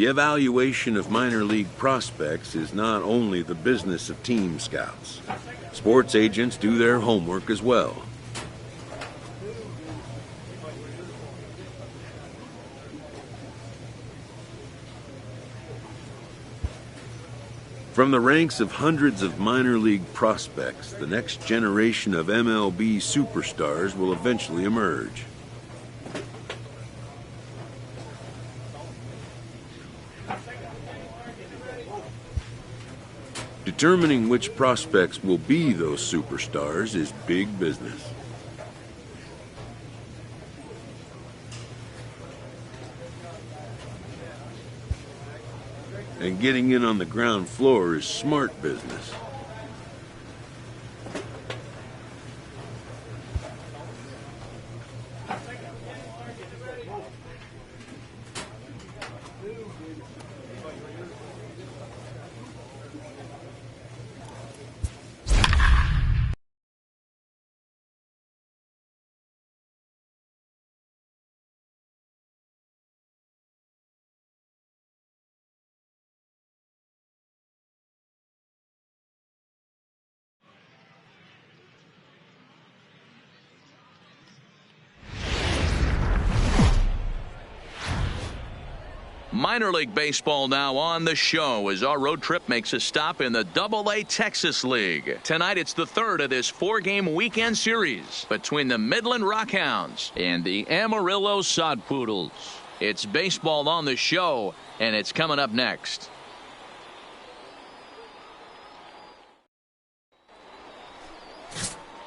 The evaluation of minor league prospects is not only the business of team scouts. Sports agents do their homework as well. From the ranks of hundreds of minor league prospects, the next generation of MLB superstars will eventually emerge. Determining which prospects will be those superstars is big business. And getting in on the ground floor is smart business. Minor League Baseball now on the show as our road trip makes a stop in the AA Texas League. Tonight it's the third of this four-game weekend series between the Midland Rockhounds and the Amarillo Sod Poodles. It's baseball on the show, and it's coming up next.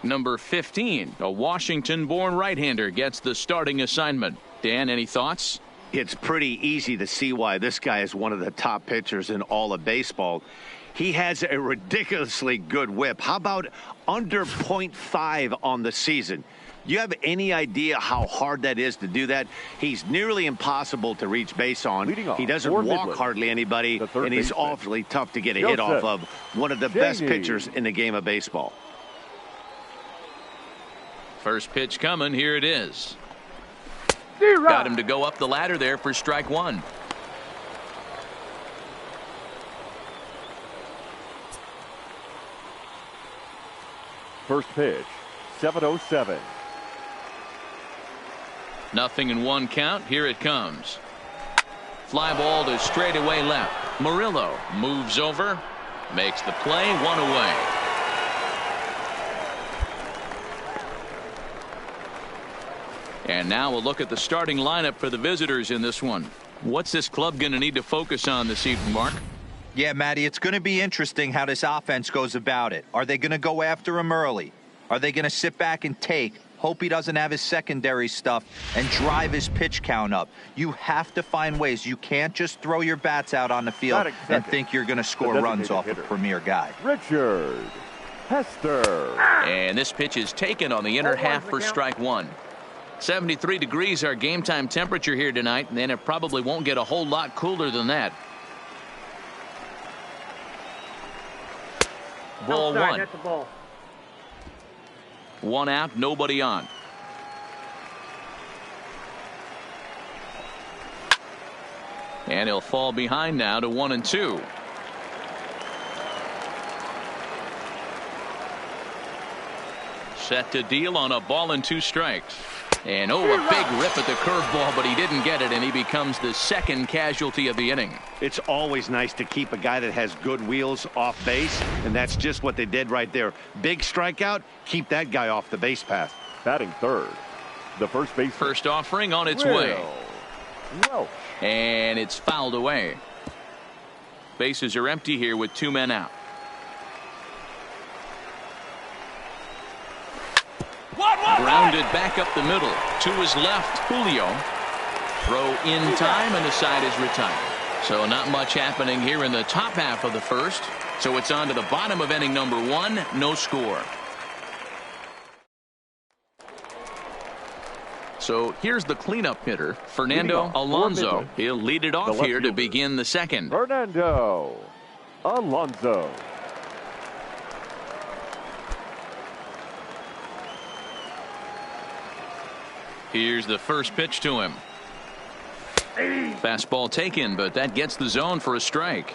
Number 15, a Washington-born right-hander, gets the starting assignment. Dan, any thoughts? It's pretty easy to see why this guy is one of the top pitchers in all of baseball. He has a ridiculously good whip. How about under .5 on the season? You have any idea how hard that is to do that? He's nearly impossible to reach base on. He doesn't walk Midland, hardly anybody, and he's awfully tough to get a hit off of. One of the best pitchers in the game of baseball. First pitch coming. Here it is. Got him to go up the ladder there for strike one. First pitch, 7:07. 0-1 count. Here it comes. Fly ball to straightaway left. Amarillo moves over, makes the play, 1 away. And now we'll look at the starting lineup for the visitors in this one. What's this club going to need to focus on this evening, Mark? Yeah, Matty, it's going to be interesting how this offense goes about it. Are they going to go after him early? Are they going to sit back and take, hope he doesn't have his secondary stuff, and drive his pitch count up? You have to find ways. You can't just throw your bats out on the field and think you're going to score runs off a premier guy. Richard Hester. And this pitch is taken on the inner half for strike one. 73 degrees our game time temperature here tonight, and then it probably won't get a whole lot cooler than that. Ball one. That's the ball. 1 out, nobody on. And he'll fall behind now to 1-2. Set to deal on a ball and 2 strikes. And a big rip at the curveball, but he didn't get it, and he becomes the second casualty of the inning. It's always nice to keep a guy that has good wheels off base, and that's just what they did right there. Big strikeout, keep that guy off the base path. Batting third, the first base. First offering on its way. And it's fouled away. Bases are empty here with 2 men out. Grounded back up the middle. To his left, Julio. Throw in time, and the side is retired. So not much happening here in the top half of the first. So it's on to the bottom of inning number 1. No score. So here's the cleanup hitter, Fernando Alonso. He'll lead it off here to begin the second. Fernando Alonso. Here's the first pitch to him. Fastball taken, but that gets the zone for a strike.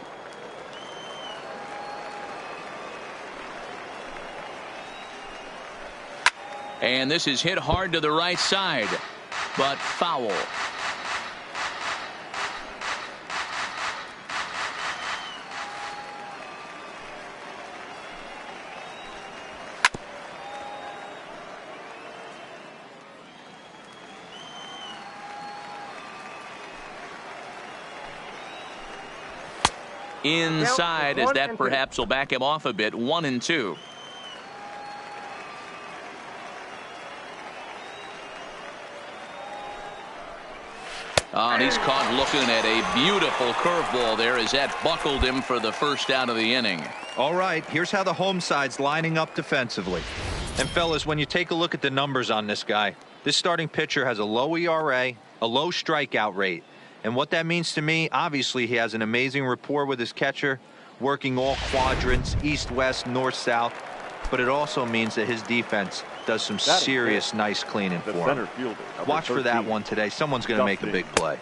And this is hit hard to the right side, but foul. Inside, as that perhaps will back him off a bit. 1-2. Oh, and he's caught looking at a beautiful curveball there as that buckled him for the first out of the inning. All right, here's how the home side's lining up defensively. And fellas, when you take a look at the numbers on this guy, this starting pitcher has a low ERA, a low strikeout rate. And what that means to me, obviously he has an amazing rapport with his catcher, working all quadrants, east, west, north, south. But it also means that his defense does some serious nice cleaning for him. Watch for that one today. Someone's going to make a big play.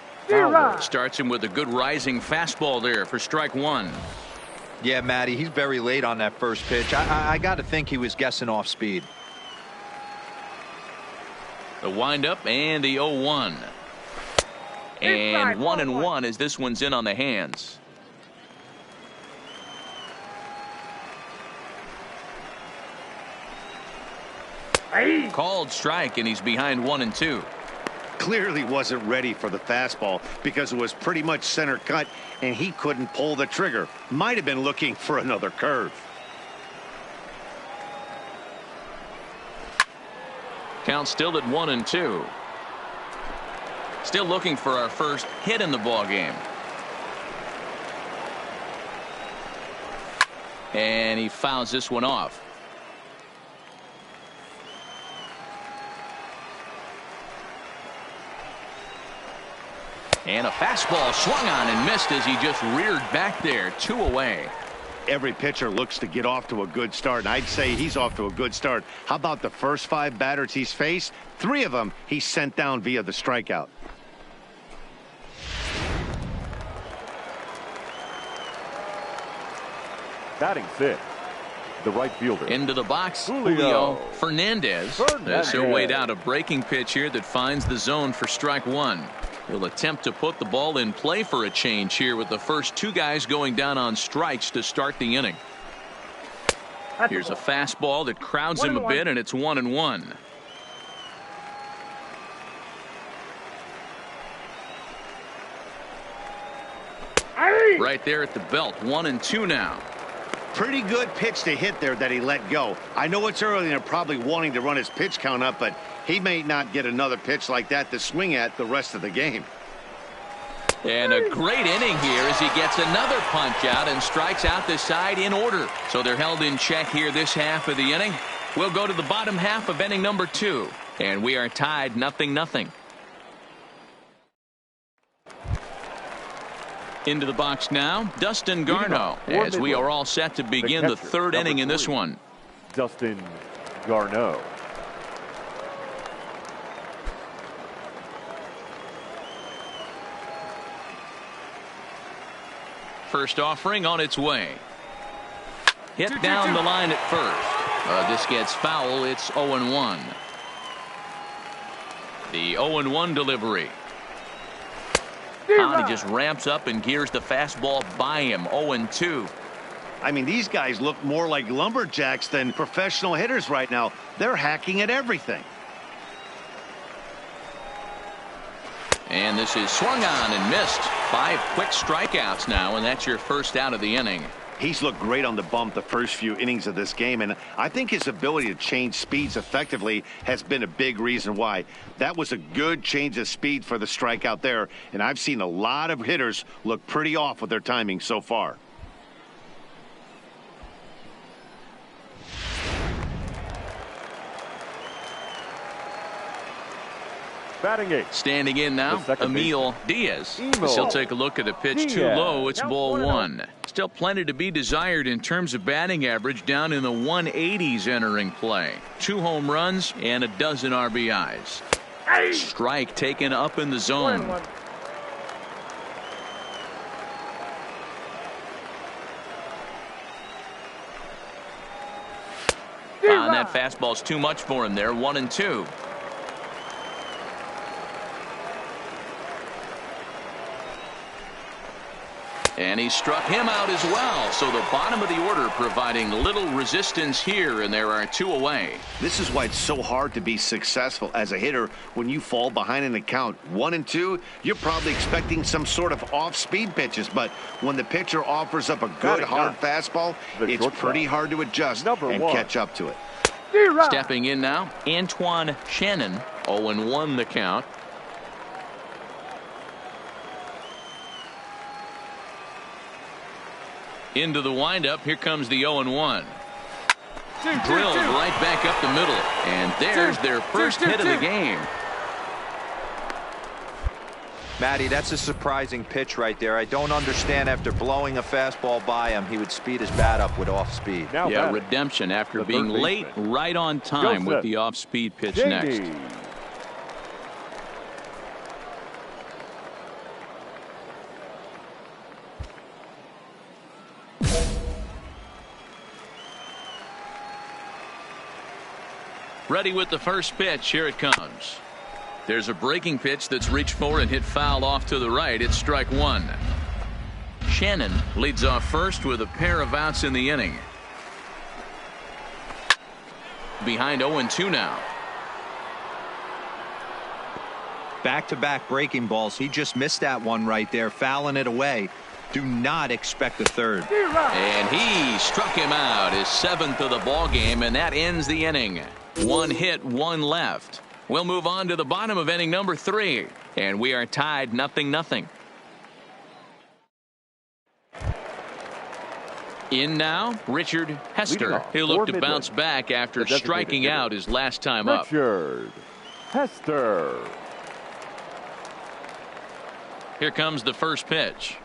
Starts him with a good rising fastball there for strike 1. Yeah, Matty, he's very late on that first pitch. I got to think he was guessing off speed. The windup and the 0-1. And 1-1 as this one's in on the hands. Called strike, and he's behind 1-2. Clearly wasn't ready for the fastball because it was pretty much center cut, and he couldn't pull the trigger. Might have been looking for another curve. Count still at 1-2. Still looking for our first hit in the ball game. And he fouls this one off. And a fastball swung on and missed as he just reared back there. 2 away. Every pitcher looks to get off to a good start, and I'd say he's off to a good start. How about the first 5 batters he's faced? 3 of them he sent down via the strikeout. Batting 6, the right fielder. Into the box, Julio Julio Fernandez. Fernandez. He'll wait out a breaking pitch here that finds the zone for strike one. He'll attempt to put the ball in play for a change here with the first two guys going down on strikes to start the inning. Here's a fastball that crowds him a bit, and it's 1-1. Right there at the belt, 1-2 now. Pretty good pitch to hit there that he let go. I know it's early and they're probably wanting to run his pitch count up, but he may not get another pitch like that to swing at the rest of the game. And a great inning here as he gets another punch out and strikes out the side in order. So they're held in check here this half of the inning. We'll go to the bottom half of inning number 2, and we are tied 0-0. Into the box now, Dustin Garneau, as we are all set to begin the third inning in this one. Dustin Garneau. First offering on its way. Hit down the line at first. This gets foul. It's 0-1. The 0-1 delivery. He just ramps up and gears the fastball by him. 0-2. I mean, these guys look more like lumberjacks than professional hitters right now. They're hacking at everything. And this is swung on and missed. 5 quick strikeouts now, and that's your first out of the inning. He's looked great on the bump the first few innings of this game, and I think his ability to change speeds effectively has been a big reason why. That was a good change of speed for the strikeout there, and I've seen a lot of hitters look pretty off with their timing so far. Batting 8. Standing in now, Emil Diaz. He'll take a look at a pitch too low. It's ball 1. Still plenty to be desired in terms of batting average, down in the 180s entering play. 2 home runs and a dozen RBIs. Strike taken up in the zone. And that fastball's too much for him there. 1-2. And he struck him out as well. So the bottom of the order providing little resistance here, and there are 2 away. This is why it's so hard to be successful as a hitter when you fall behind in the count. 1-2, you're probably expecting some sort of off-speed pitches, but when the pitcher offers up a good hard fastball, it's pretty hard to adjust and catch up to it. Stepping in now, Antoine Shannon. 0-1 the count. Into the windup. Here comes the 0-1. Drilled right back up the middle. And there's their first hit of the game. Matty, that's a surprising pitch right there. I don't understand, after blowing a fastball by him, he would speed his bat up with off speed. Yeah, redemption after being late, right on time with the off speed pitch next. Ready with the first pitch. Here it comes. There's a breaking pitch that's reached for and hit foul off to the right. It's strike 1. Shannon leads off first with a pair of outs in the inning. Behind 0-2 now. Back-to-back breaking balls. He just missed that one right there, fouling it away. Do not expect a third. And he struck him out, his 7th of the ball game, and that ends the inning. 1 hit, 1 left. We'll move on to the bottom of inning number 3, and we are tied 0-0. In now, Richard Hester. He'll look to bounce back after striking out his last time up. Richard Hester. Here comes the first pitch.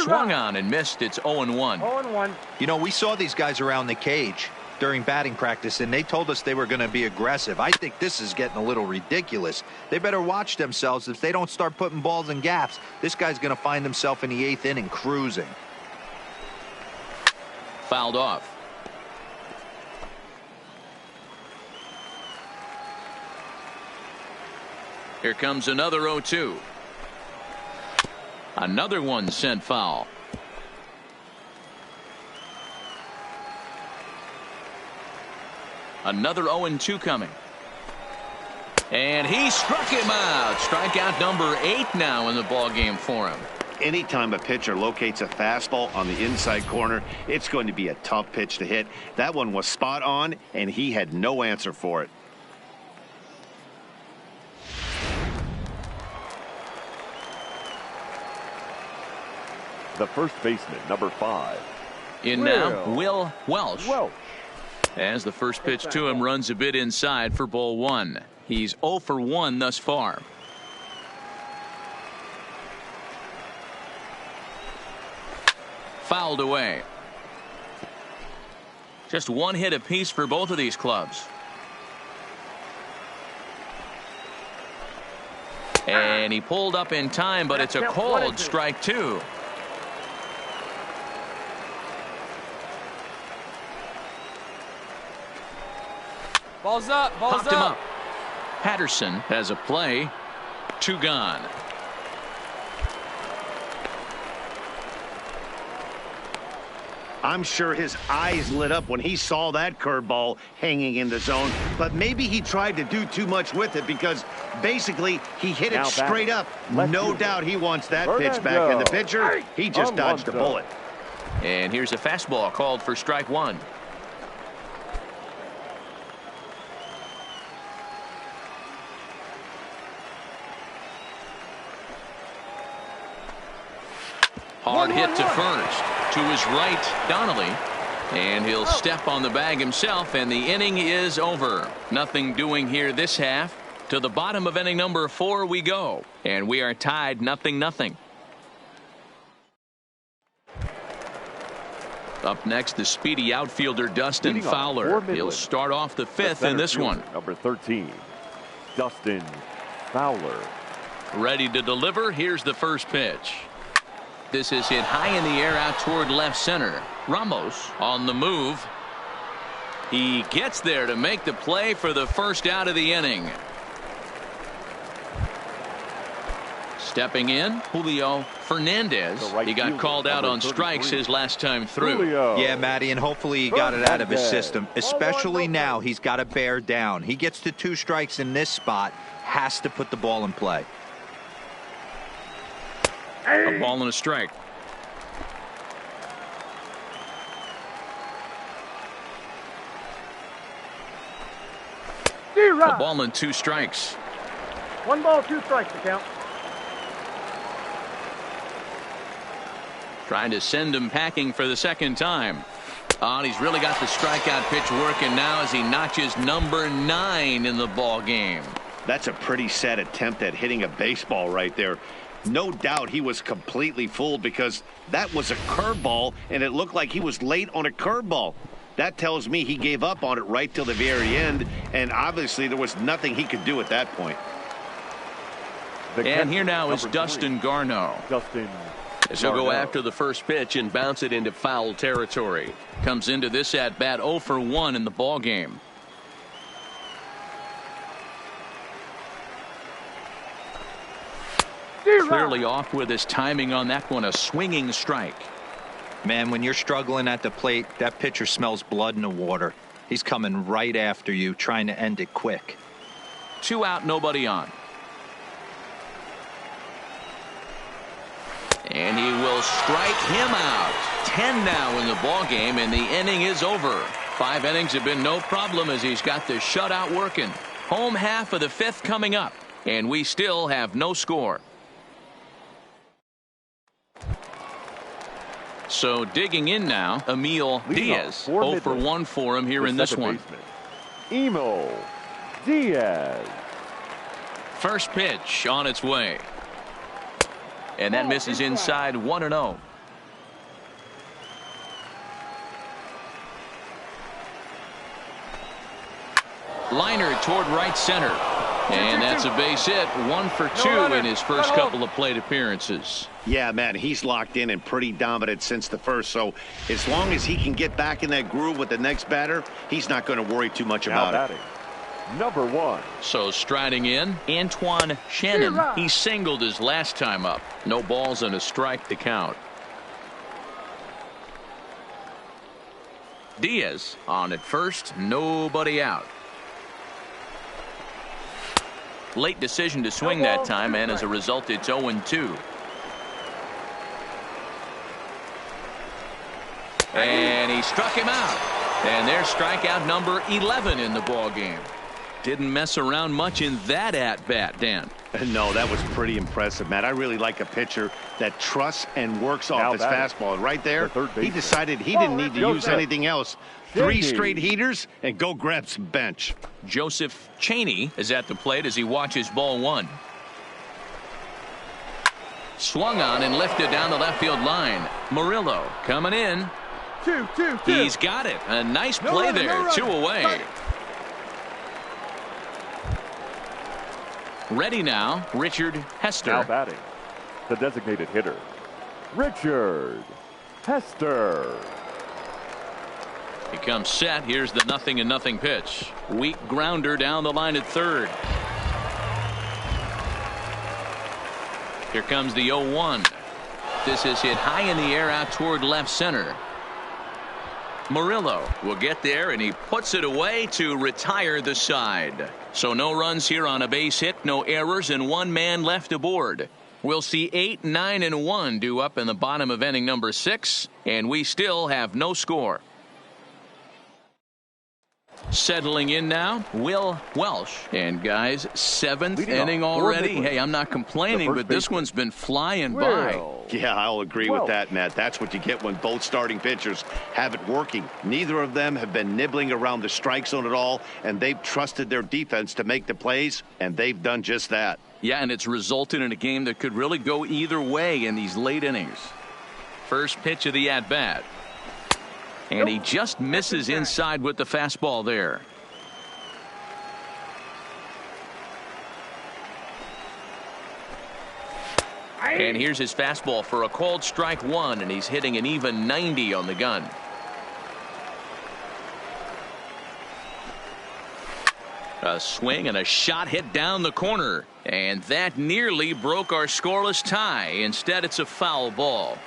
Swung on and missed. It's 0-1. 0-1. You know, we saw these guys around the cage during batting practice, and they told us they were going to be aggressive. I think this is getting a little ridiculous. They better watch themselves. If they don't start putting balls in gaps, this guy's going to find himself in the 8th inning cruising. fouled off. Here comes another 0-2. Another one sent foul. Another 0-2 coming. And he struck him out. Strikeout number 8 now in the ball game for him. Anytime a pitcher locates a fastball on the inside corner, it's going to be a tough pitch to hit. That one was spot on, and he had no answer for it. The first baseman, number 5. In now, Will Welsh. As the first pitch to him runs a bit inside for ball 1. He's 0 for 1 thus far. Fouled away. Just one hit apiece for both of these clubs. And he pulled up in time, but it's a called strike 2. Ball's up. Popped him up. Patterson has a play. 2 gone. I'm sure his eyes lit up when he saw that curveball hanging in the zone, but maybe he tried to do too much with it because basically he hit it straight up. No doubt he wants that pitch back in the pitcher. He just dodged a bullet. And here's a fastball called for strike 1. Hard hit to first. To his right, Donnelly. And he'll step on the bag himself, and the inning is over. Nothing doing here this half. To the bottom of inning number 4 we go. And we are tied 0-0. Up next, the speedy outfielder Dustin Fowler. He'll start off the 5th in this one. Number 13, Dustin Fowler. Ready to deliver. Here's the first pitch. This is hit high in the air out toward left center. Ramos on the move. He gets there to make the play for the first out of the inning. Stepping in, Julio Fernandez. He got called out on strikes his last time through. Yeah, Matty, and hopefully he got it out of his system. Especially now, he's got to bear down. He gets to 2 strikes in this spot, has to put the ball in play. A ball and a strike. A ball and 2 strikes. 1 ball, 2 strikes to count. Trying to send him packing for the second time. And he's really got the strikeout pitch working now as he notches number 9 in the ball game. That's a pretty sad attempt at hitting a baseball right there. No doubt he was completely fooled because that was a curveball and it looked like he was late on a curveball. That tells me he gave up on it right till the very end, and obviously there was nothing he could do at that point. And here now is Dustin Garneau. As he'll go after the first pitch and bounce it into foul territory. Comes into this at bat 0 for 1 in the ball game. Clearly off with his timing on that one. A swinging strike. Man, when you're struggling at the plate, that pitcher smells blood in the water. He's coming right after you, trying to end it quick. 2 out, nobody on. And he will strike him out. 10 now in the ball game, and the inning is over. 5 innings have been no problem as he's got the shutout working. Home half of the 5th coming up, and we still have no score. So digging in now, Emil Diaz. 0 for 1 for him here in this one. Emil Diaz. First pitch on its way. And that misses inside 1-0. Liner toward right center. And that's a base hit. 1 for 2 in his first couple of plate appearances. Yeah, man, he's locked in and pretty dominant since the first. So as long as he can get back in that groove with the next batter, he's not going to worry too much about it. Number 1. So striding in, Antoine Shannon. He singled his last time up. No balls and a strike to count. Diaz on at first, nobody out. Late decision to swing that time, and as a result, it's 0-2. And he struck him out. And there's strikeout number 11 in the ball game. Didn't mess around much in that at-bat, Dan. No, that was pretty impressive, Matt. I really like a pitcher that trusts and works off his fastball. Right there, he decided he didn't need to use anything else. 3 straight heaters and go grab some bench. Joseph Chaney is at the plate as he watches ball 1. Swung on and lifted down the left field line. Murillo coming in. 2-2-2. He's got it. A nice play there. 2 away. Ready now, Richard Hester. Now batting, the designated hitter, Richard Hester. He comes set. Here's the 0-0 pitch. Weak grounder down the line at third. Here comes the 0-1. This is hit high in the air out toward left center. Murillo will get there, and he puts it away to retire the side. So no runs here on a base hit, no errors, and 1 man left aboard. We'll see 8, 9, and 1 due up in the bottom of inning number 6, and we still have no score. Settling in now, Will Welsh. And guys, 7th inning already. Hey, I'm not complaining, but this one's been flying by. Yeah, I'll agree with that, Matt. That's what you get when both starting pitchers have it working. Neither of them have been nibbling around the strike zone at all, and they've trusted their defense to make the plays, and they've done just that. Yeah, and it's resulted in a game that could really go either way in these late innings. First pitch of the at-bat. And he just misses inside with the fastball there. And here's his fastball for a called strike 1, and he's hitting an even 90 on the gun. A swing and a shot hit down the corner, and that nearly broke our scoreless tie. Instead, it's a foul ball.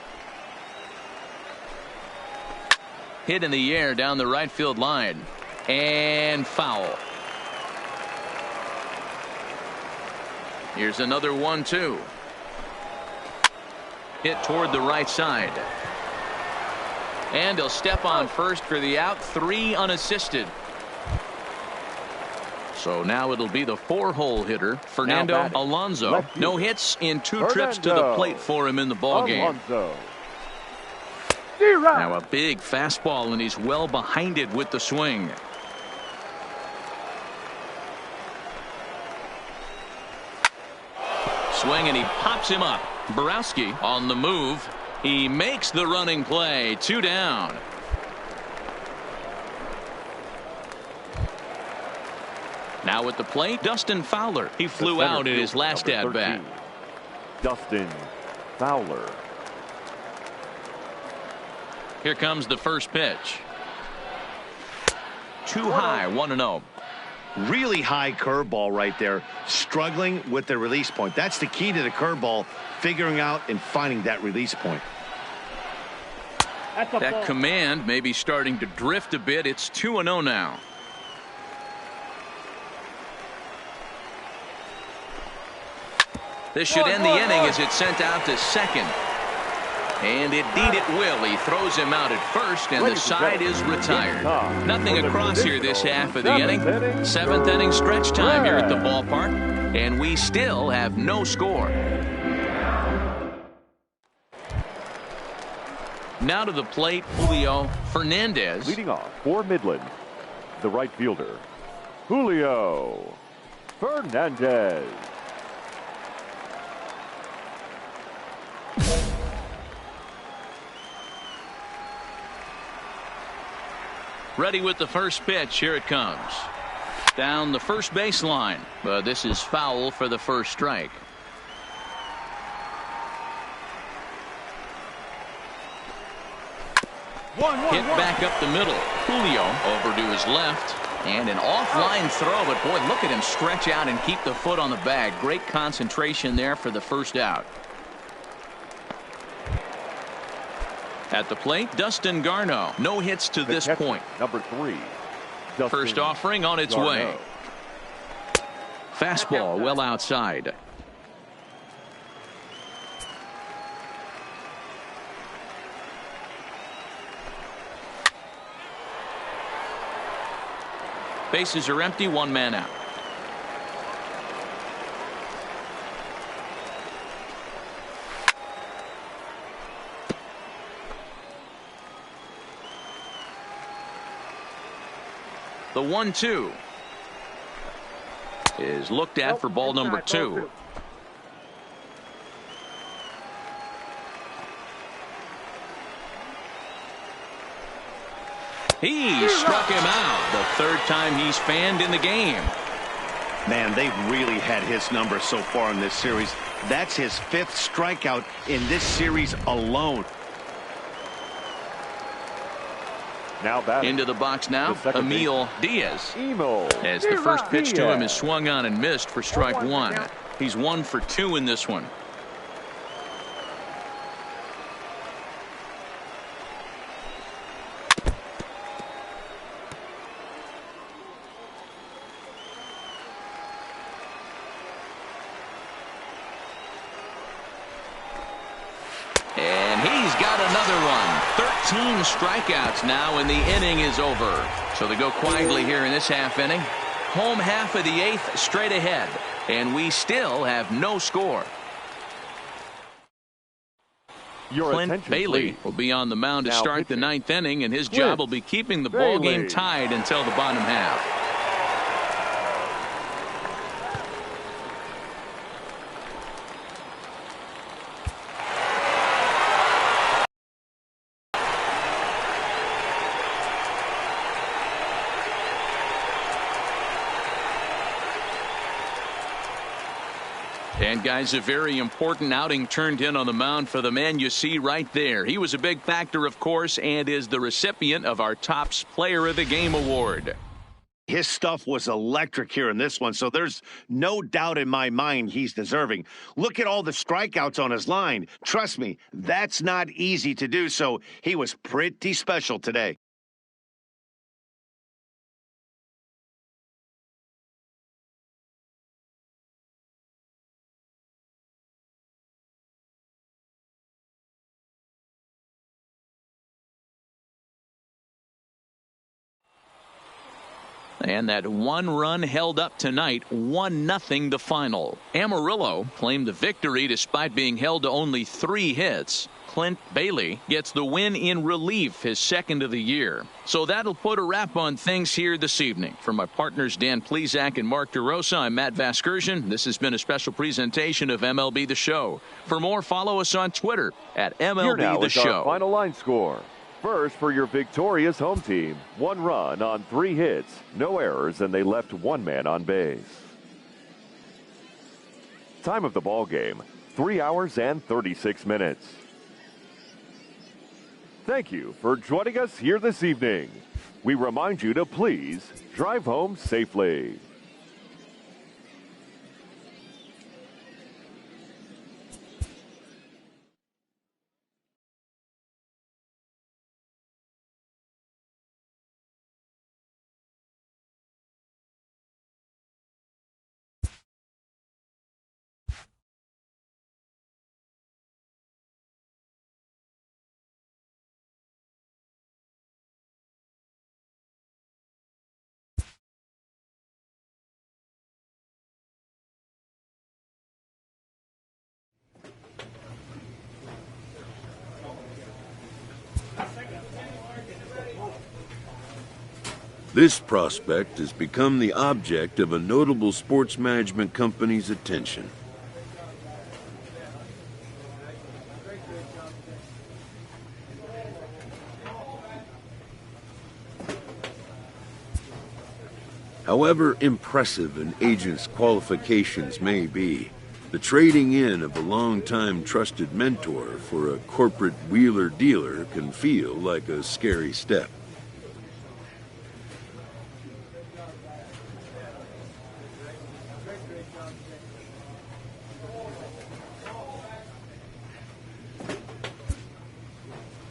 Hit in the air down the right field line, and foul. Here's another 1-2. Hit toward the right side, and he'll step on first for the out. 3 unassisted. So now it'll be the 4-hole hitter, Fernando Alonso. No hits in 2 trips to the plate for him in the ballgame. Now a big fastball, and he's well behind it with the swing. Swing, and he pops him up. Borowski on the move. He makes the running play. 2 down. Now at the plate, Dustin Fowler. He flew out in his last at-bat. Dustin Fowler. Here comes the first pitch. Too high, 1-0. Really high curveball right there. Struggling with the release point. That's the key to the curveball, figuring out and finding that release point. That command may be starting to drift a bit. It's 2-0 now. This should end the inning as it's sent out to second. And indeed it will. He throws him out at first, and the side is retired. Nothing across here this half of the inning. 7th inning stretch time here at the ballpark, and we still have no score. Now to the plate, Julio Fernandez. Leading off for Midland, the right fielder, Julio Fernandez. Ready with the first pitch. Here it comes. Down the first baseline, but this is foul for the first strike. Hit back up the middle. Julio over to his left. And an offline throw, but boy, look at him stretch out and keep the foot on the bag. Great concentration there for the first out. At the plate, Dustin Garneau. No hits to this point. Number 3. First offering on its way. Fastball well outside. Bases are empty, one man out. The 1-2 is looked at for ball number 2. He struck him out. The third time he's fanned in the game. Man, they've really had his number so far in this series. That's his 5th strikeout in this series alone. Now batting. Into the box now, Emil Diaz. As the first pitch to him is swung on and missed for strike 1. He's 1 for 2 in this one. And he's got another one. 13 strikeouts now, and the inning is over. So they go quietly here in this half inning. Home half of the 8th straight ahead, and we still have no score. Clint Bailey will be on the mound to start the 9th inning, and his job will be keeping the ball game tied until the bottom half. And guys, a very important outing turned in on the mound for the man you see right there. He was a big factor, of course, and is the recipient of our Topps Player of the Game award. His stuff was electric here in this one, so there's no doubt in my mind he's deserving. Look at all the strikeouts on his line. Trust me, that's not easy to do, so he was pretty special today. And that one run held up tonight, 1-0 the final. Amarillo claimed the victory despite being held to only 3 hits. Clint Bailey gets the win in relief, his 2nd of the year. So that'll put a wrap on things here this evening. For my partners Dan Plesac and Mark DeRosa, I'm Matt Vasgersian. This has been a special presentation of MLB The Show. For more, follow us on Twitter at MLB The Show. Our final line score. First for your victorious home team. 1 run on 3 hits, no errors, and they left 1 man on base. Time of the ball game, 3 hours and 36 minutes. Thank you for joining us here this evening. We remind you to please drive home safely. This prospect has become the object of a notable sports management company's attention. However impressive an agent's qualifications may be, the trading in of a long-time trusted mentor for a corporate wheeler-dealer can feel like a scary step.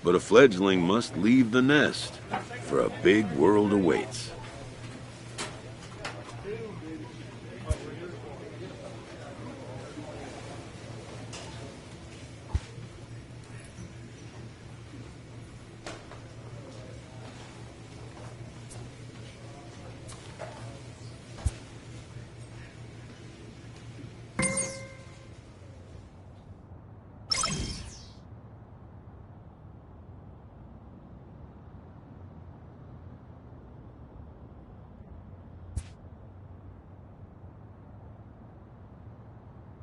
But a fledgling must leave the nest, for a big world awaits.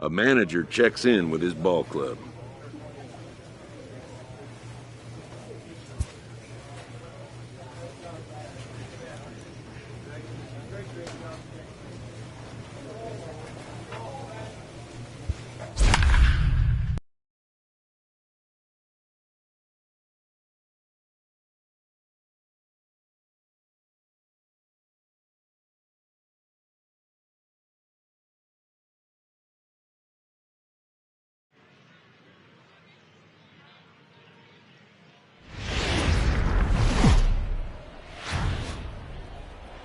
A manager checks in with his ball club.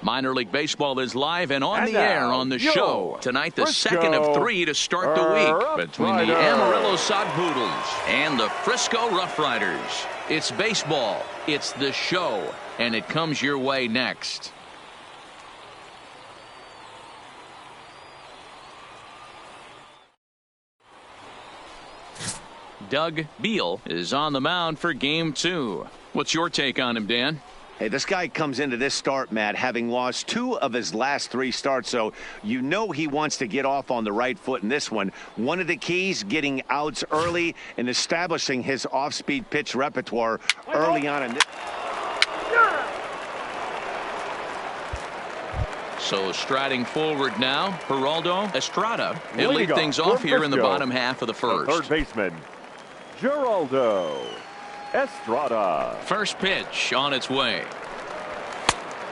Minor League Baseball is live and on And the air now, on the show. Tonight, the Frisco, second of 3 to start the week between the Amarillo Sod Poodles and the Frisco Rough Riders. It's baseball, it's the show, and it comes your way next. Doug Beal is on the mound for Game 2. What's your take on him, Dan? Hey, this guy comes into this start, Matt, having lost 2 of his last 3 starts, so you know he wants to get off on the right foot in this one. One of the keys, getting outs early and establishing his off-speed pitch repertoire early on in this. So striding forward now, Geraldo Estrada. He'll lead Leadoff things off for here in the Frisco. bottom half of the first. Third baseman, Geraldo Estrada. First pitch on its way.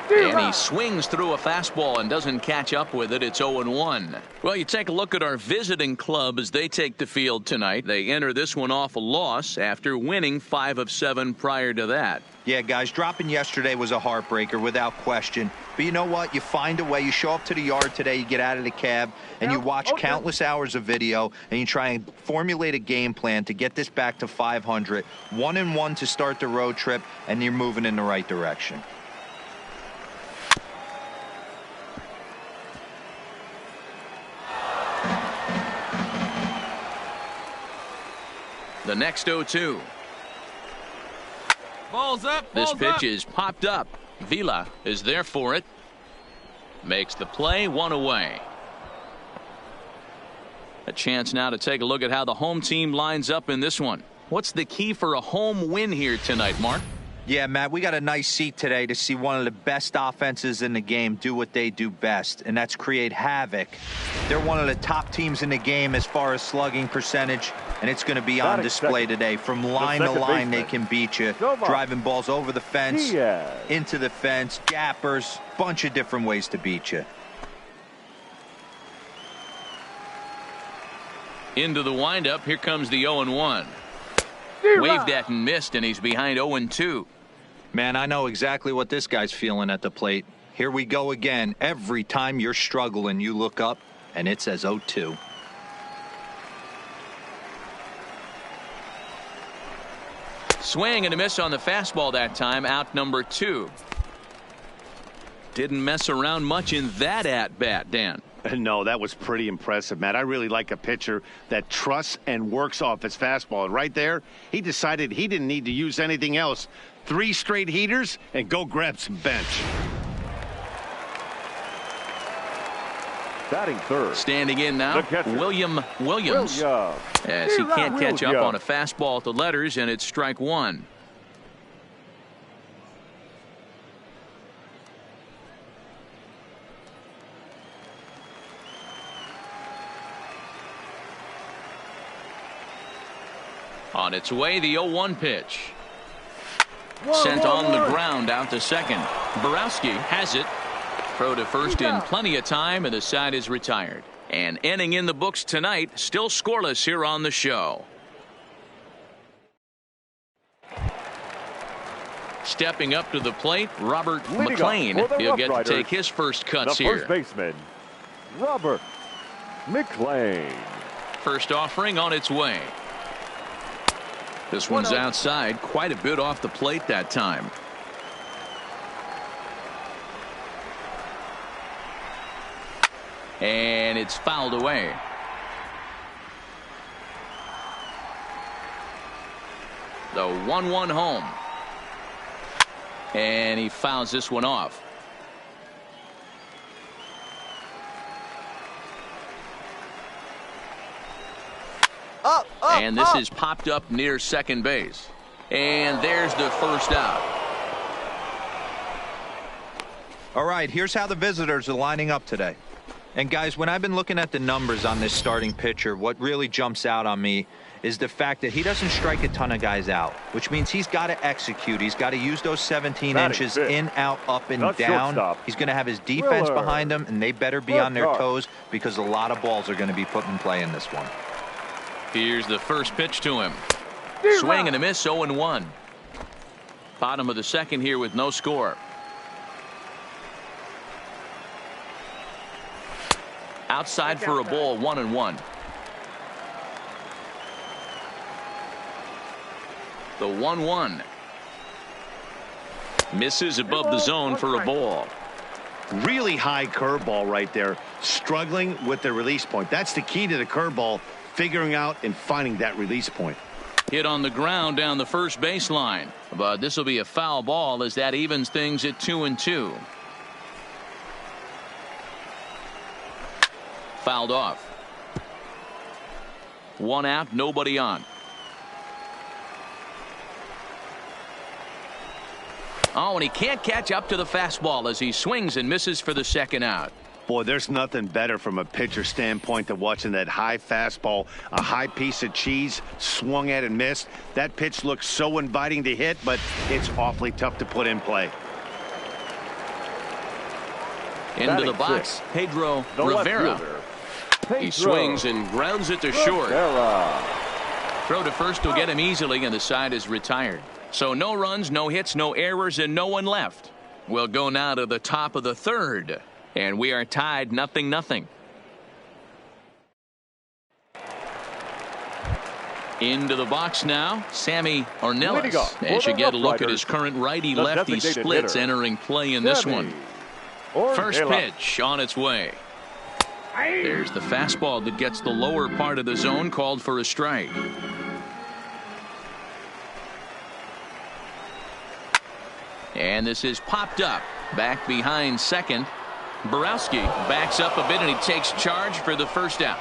And he swings through a fastball and doesn't catch up with it. It's 0-1. Well, you take a look at our visiting club as they take the field tonight. They enter this one off a loss after winning 5 of 7 prior to that. Yeah, guys, dropping yesterday was a heartbreaker without question. But you know what? You find a way. You show up to the yard today, you get out of the cab, and you watch countless hours of video, and you try and formulate a game plan to get this back to 500. 1-1 to start the road trip, and you're moving in the right direction. The next 0-2. Balls up. This Balls pitch up. is popped up. Vila is there for it. Makes the play, 1 away. A chance now to take a look at how the home team lines up in this one. What's the key for a home win here tonight, Mark? Yeah, Matt, we got a nice seat today to see one of the best offenses in the game do what they do best, and that's create havoc. They're one of the top teams in the game as far as slugging percentage, and it's going to be on display today. From line to line, they can beat you. Driving balls over the fence, into the fence, gappers, bunch of different ways to beat you. Into the windup. Here comes the 0-1. Waved at and missed, and he's behind 0-2. Man, I know exactly what this guy's feeling at the plate. Here we go again. Every time you're struggling, you look up, and it says 0-2. Swing and a miss on the fastball that time. Out number 2. Didn't mess around much in that at-bat, Dan. No, that was pretty impressive, Matt. I really like a pitcher that trusts and works off his fastball. And right there, he decided he didn't need to use anything else. 3 straight heaters and go grab some bench. Batting third. Standing in now, Williams. As he can't catch up on a fastball at the letters, and it's strike 1. On its way, the 0-1 pitch. Sent on the ground out to second. Borowski has it. Throw to first in plenty of time, and the side is retired. An inning in the books tonight, still scoreless here on the show. Stepping up to the plate, Robert McLean. He'll get to take his first cuts here. First baseman, Robert McLean. First offering on its way. This one's outside, quite a bit off the plate that time. And it's fouled away. The 1-1 home. And he fouls this one off. And this is popped up near second base. And there's the first out. All right, here's how the visitors are lining up today. And guys, when I've been looking at the numbers on this starting pitcher, what really jumps out on me is the fact that he doesn't strike a ton of guys out, which means he's got to execute. He's got to use those 17 inches in, out, up, and down. He's going to have his defense behind him, and they better be on their toes because a lot of balls are going to be put in play in this one. Here's the first pitch to him. Swing and a miss, 0-1. Bottom of the second here with no score. Outside for a ball, 1-1. The 1-1. Misses above the zone for a ball. Really high curveball right there. Struggling with the release point. That's the key to the curveball. Figuring out and finding that release point. Hit on the ground down the first baseline. But this will be a foul ball as that evens things at 2-2. Fouled off. One out, nobody on. Oh, and he can't catch up to the fastball as he swings and misses for the second out. Boy, there's nothing better from a pitcher standpoint than watching that high fastball, a high piece of cheese swung at and missed. That pitch looks so inviting to hit, but it's awfully tough to put in play. Into the box, Pedro Rivera. He swings and grounds it to short. Throw to first will get him easily, and the side is retired. So no runs, no hits, no errors, and no one left. We'll go now to the top of the third. And we are tied 0-0. Into the box now, Sammy Ornelas. As you get a look at his current righty-lefty splits entering play in this one. First pitch on its way. There's the fastball that gets the lower part of the zone, called for a strike. And this is popped up back behind second. Borowski backs up a bit and he takes charge for the first out.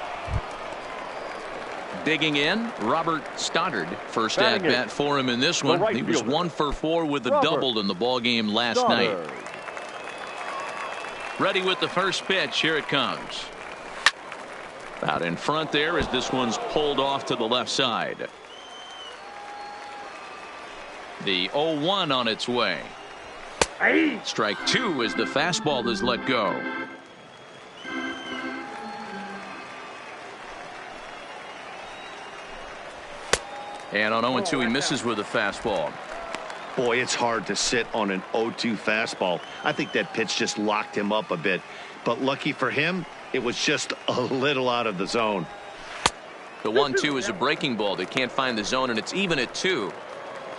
Digging in, Robert Stoddard. First at bat for him in this one. He was 1 for 4 with a double in the ball game last night. Ready with the first pitch. Here it comes. Out in front there as this one's pulled off to the left side. The 0-1 on its way. Strike 2 as the fastball is let go. And on 0-2 he misses with a fastball. Boy, it's hard to sit on an 0-2 fastball. I think that pitch just locked him up a bit. But lucky for him, it was just a little out of the zone. The 1-2 is a breaking ball that can't find the zone, and it's even at 2.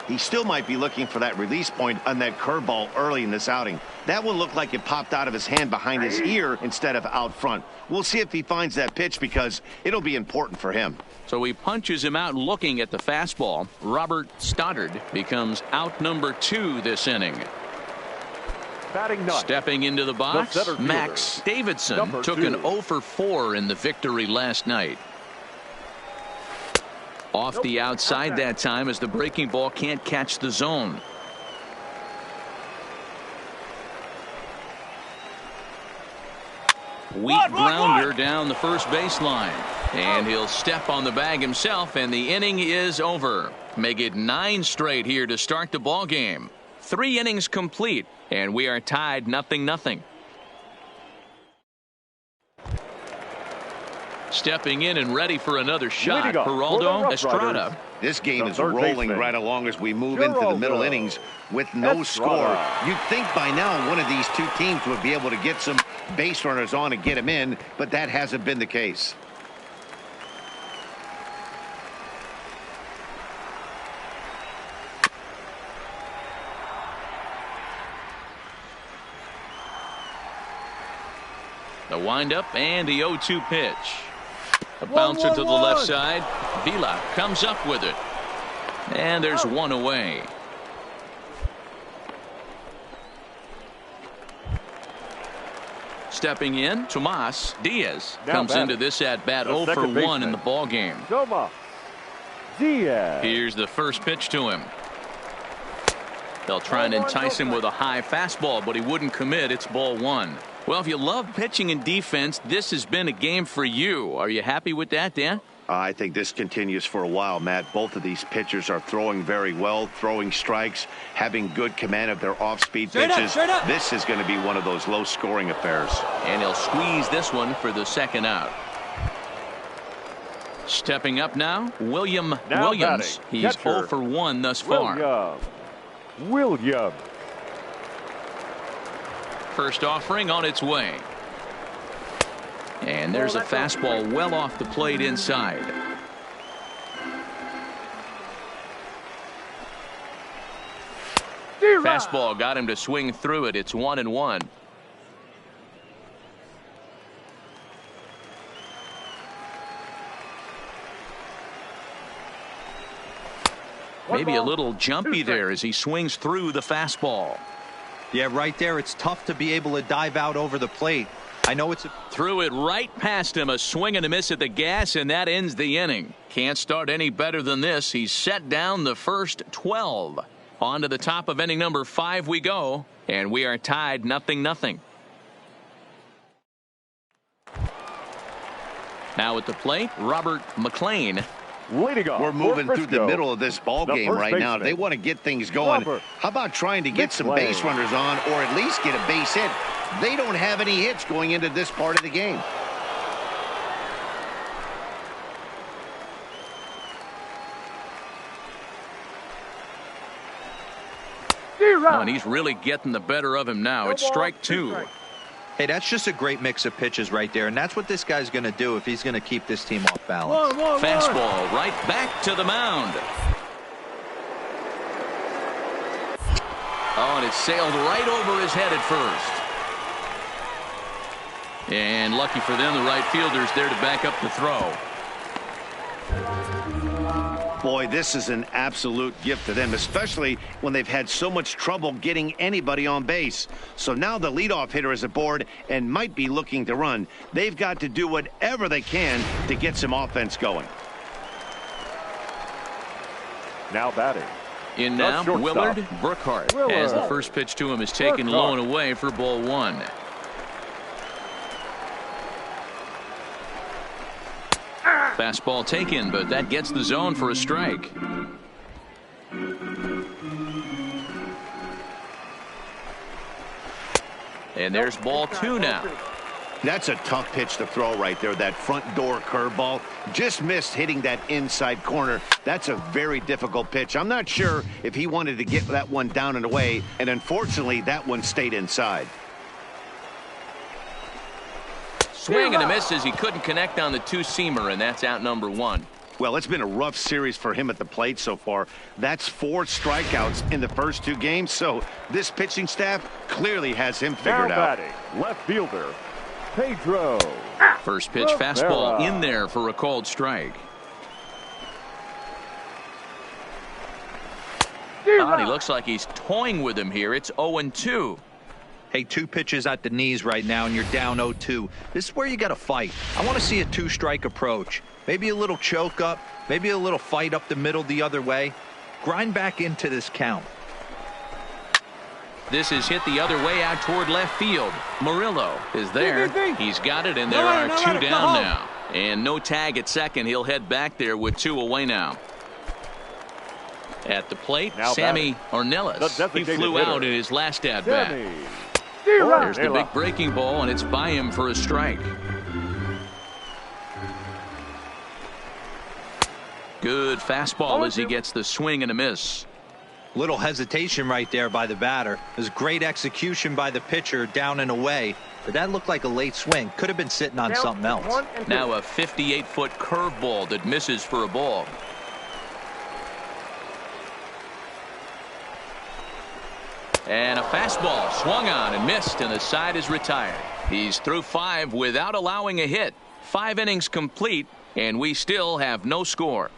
He still might be looking for that release point on that curveball early in this outing. That one looked like it popped out of his hand behind his ear instead of out front. We'll see if he finds that pitch because it'll be important for him. So he punches him out looking at the fastball. Robert Stoddard becomes out number 2 this inning. Stepping into the box, Max Davidson took an 0 for 4 in the victory last night. Off the outside that time as the breaking ball can't catch the zone. Weak grounder down the first baseline. And he'll step on the bag himself, and the inning is over. Make it 9 straight here to start the ball game. 3 innings complete, and we are tied 0-0. Stepping in and ready for another shot, Geraldo Estrada. This game is rolling right along as we move into the middle innings with no score. You'd think by now one of these two teams would be able to get some base runners on and get them in, but that hasn't been the case. The windup and the 0-2 pitch. A bouncer to the left side. Vila comes up with it. And there's one away. Stepping in, Tomas Diaz comes into this at bat 0 for 1 in the ball game. Diaz. Here's the first pitch to him. They'll try and entice him with a high fastball, but he wouldn't commit. It's ball 1. Well, if you love pitching and defense, this has been a game for you. Are you happy with that, Dan? I think this continues for a while, Matt. Both of these pitchers are throwing very well, throwing strikes, having good command of their off-speed pitches. This is going to be one of those low-scoring affairs. And he'll squeeze this one for the second out. Stepping up now, Williams. He's catcher. 0 for 1 thus far. Williams. First offering on its way. And there's a fastball well off the plate inside. Fastball got him to swing through it. It's 1-1. Maybe a little jumpy there as he swings through the fastball. Yeah, right there. It's tough to be able to dive out over the plate. I know it's threw it right past him, a swing and a miss at the gas, and that ends the inning. Can't start any better than this. He's set down the first 12. On to the top of inning number 5 we go, and we are tied 0-0. Now at the plate, Robert McLean. We're moving through the middle of this ball game right now. They want to get things going. How about trying to get some base runners on, or at least get a base hit? They don't have any hits going into this part of the game. Oh, and he's really getting the better of him now. It's strike 2. Hey, that's just a great mix of pitches right there, and that's what this guy's going to do if he's going to keep this team off balance. Fastball right back to the mound. Oh, and it sailed right over his head at first. And lucky for them, the right fielder's there to back up the throw. Boy, this is an absolute gift to them, especially when they've had so much trouble getting anybody on base. So now the leadoff hitter is aboard and might be looking to run. They've got to do whatever they can to get some offense going. Now batting. In now, Willard Burkhart, as the first pitch to him is taken low and away for ball 1. Fastball taken, but that gets the zone for a strike. And there's ball 2 now. That's a tough pitch to throw right there. That front door curveball just missed hitting that inside corner. That's a very difficult pitch. I'm not sure if he wanted to get that one down and away, and unfortunately that one stayed inside. Swing and a miss as he couldn't connect on the two-seamer, and that's out number 1. Well, it's been a rough series for him at the plate so far. That's 4 strikeouts in the first 2 games, so this pitching staff clearly has him figured out. Left fielder, Pedro. First pitch fastball in there for a called strike. Oh, he looks like he's toying with him here. It's 0-2. Hey, 2 pitches at the knees right now, and you're down 0-2. This is where you got to fight. I want to see a 2-strike approach. Maybe a little choke up, maybe a little fight up the middle the other way. Grind back into this count. This is hit the other way out toward left field. Murillo is there. He's got it, and there are 2 down now. And no tag at second. He'll head back there with 2 away now. At the plate, Now Sammy Ornelas. He flew out in his last at-bat. There's the big breaking ball, and it's by him for a strike. Good fastball as he gets the swing and a miss. Little hesitation right there by the batter. It was great execution by the pitcher down and away. But that looked like a late swing. Could have been sitting on something else. Now a 58-foot curveball that misses for a ball. And a fastball swung on and missed, and the side is retired. He's through 5 without allowing a hit. 5 innings complete, and we still have no score.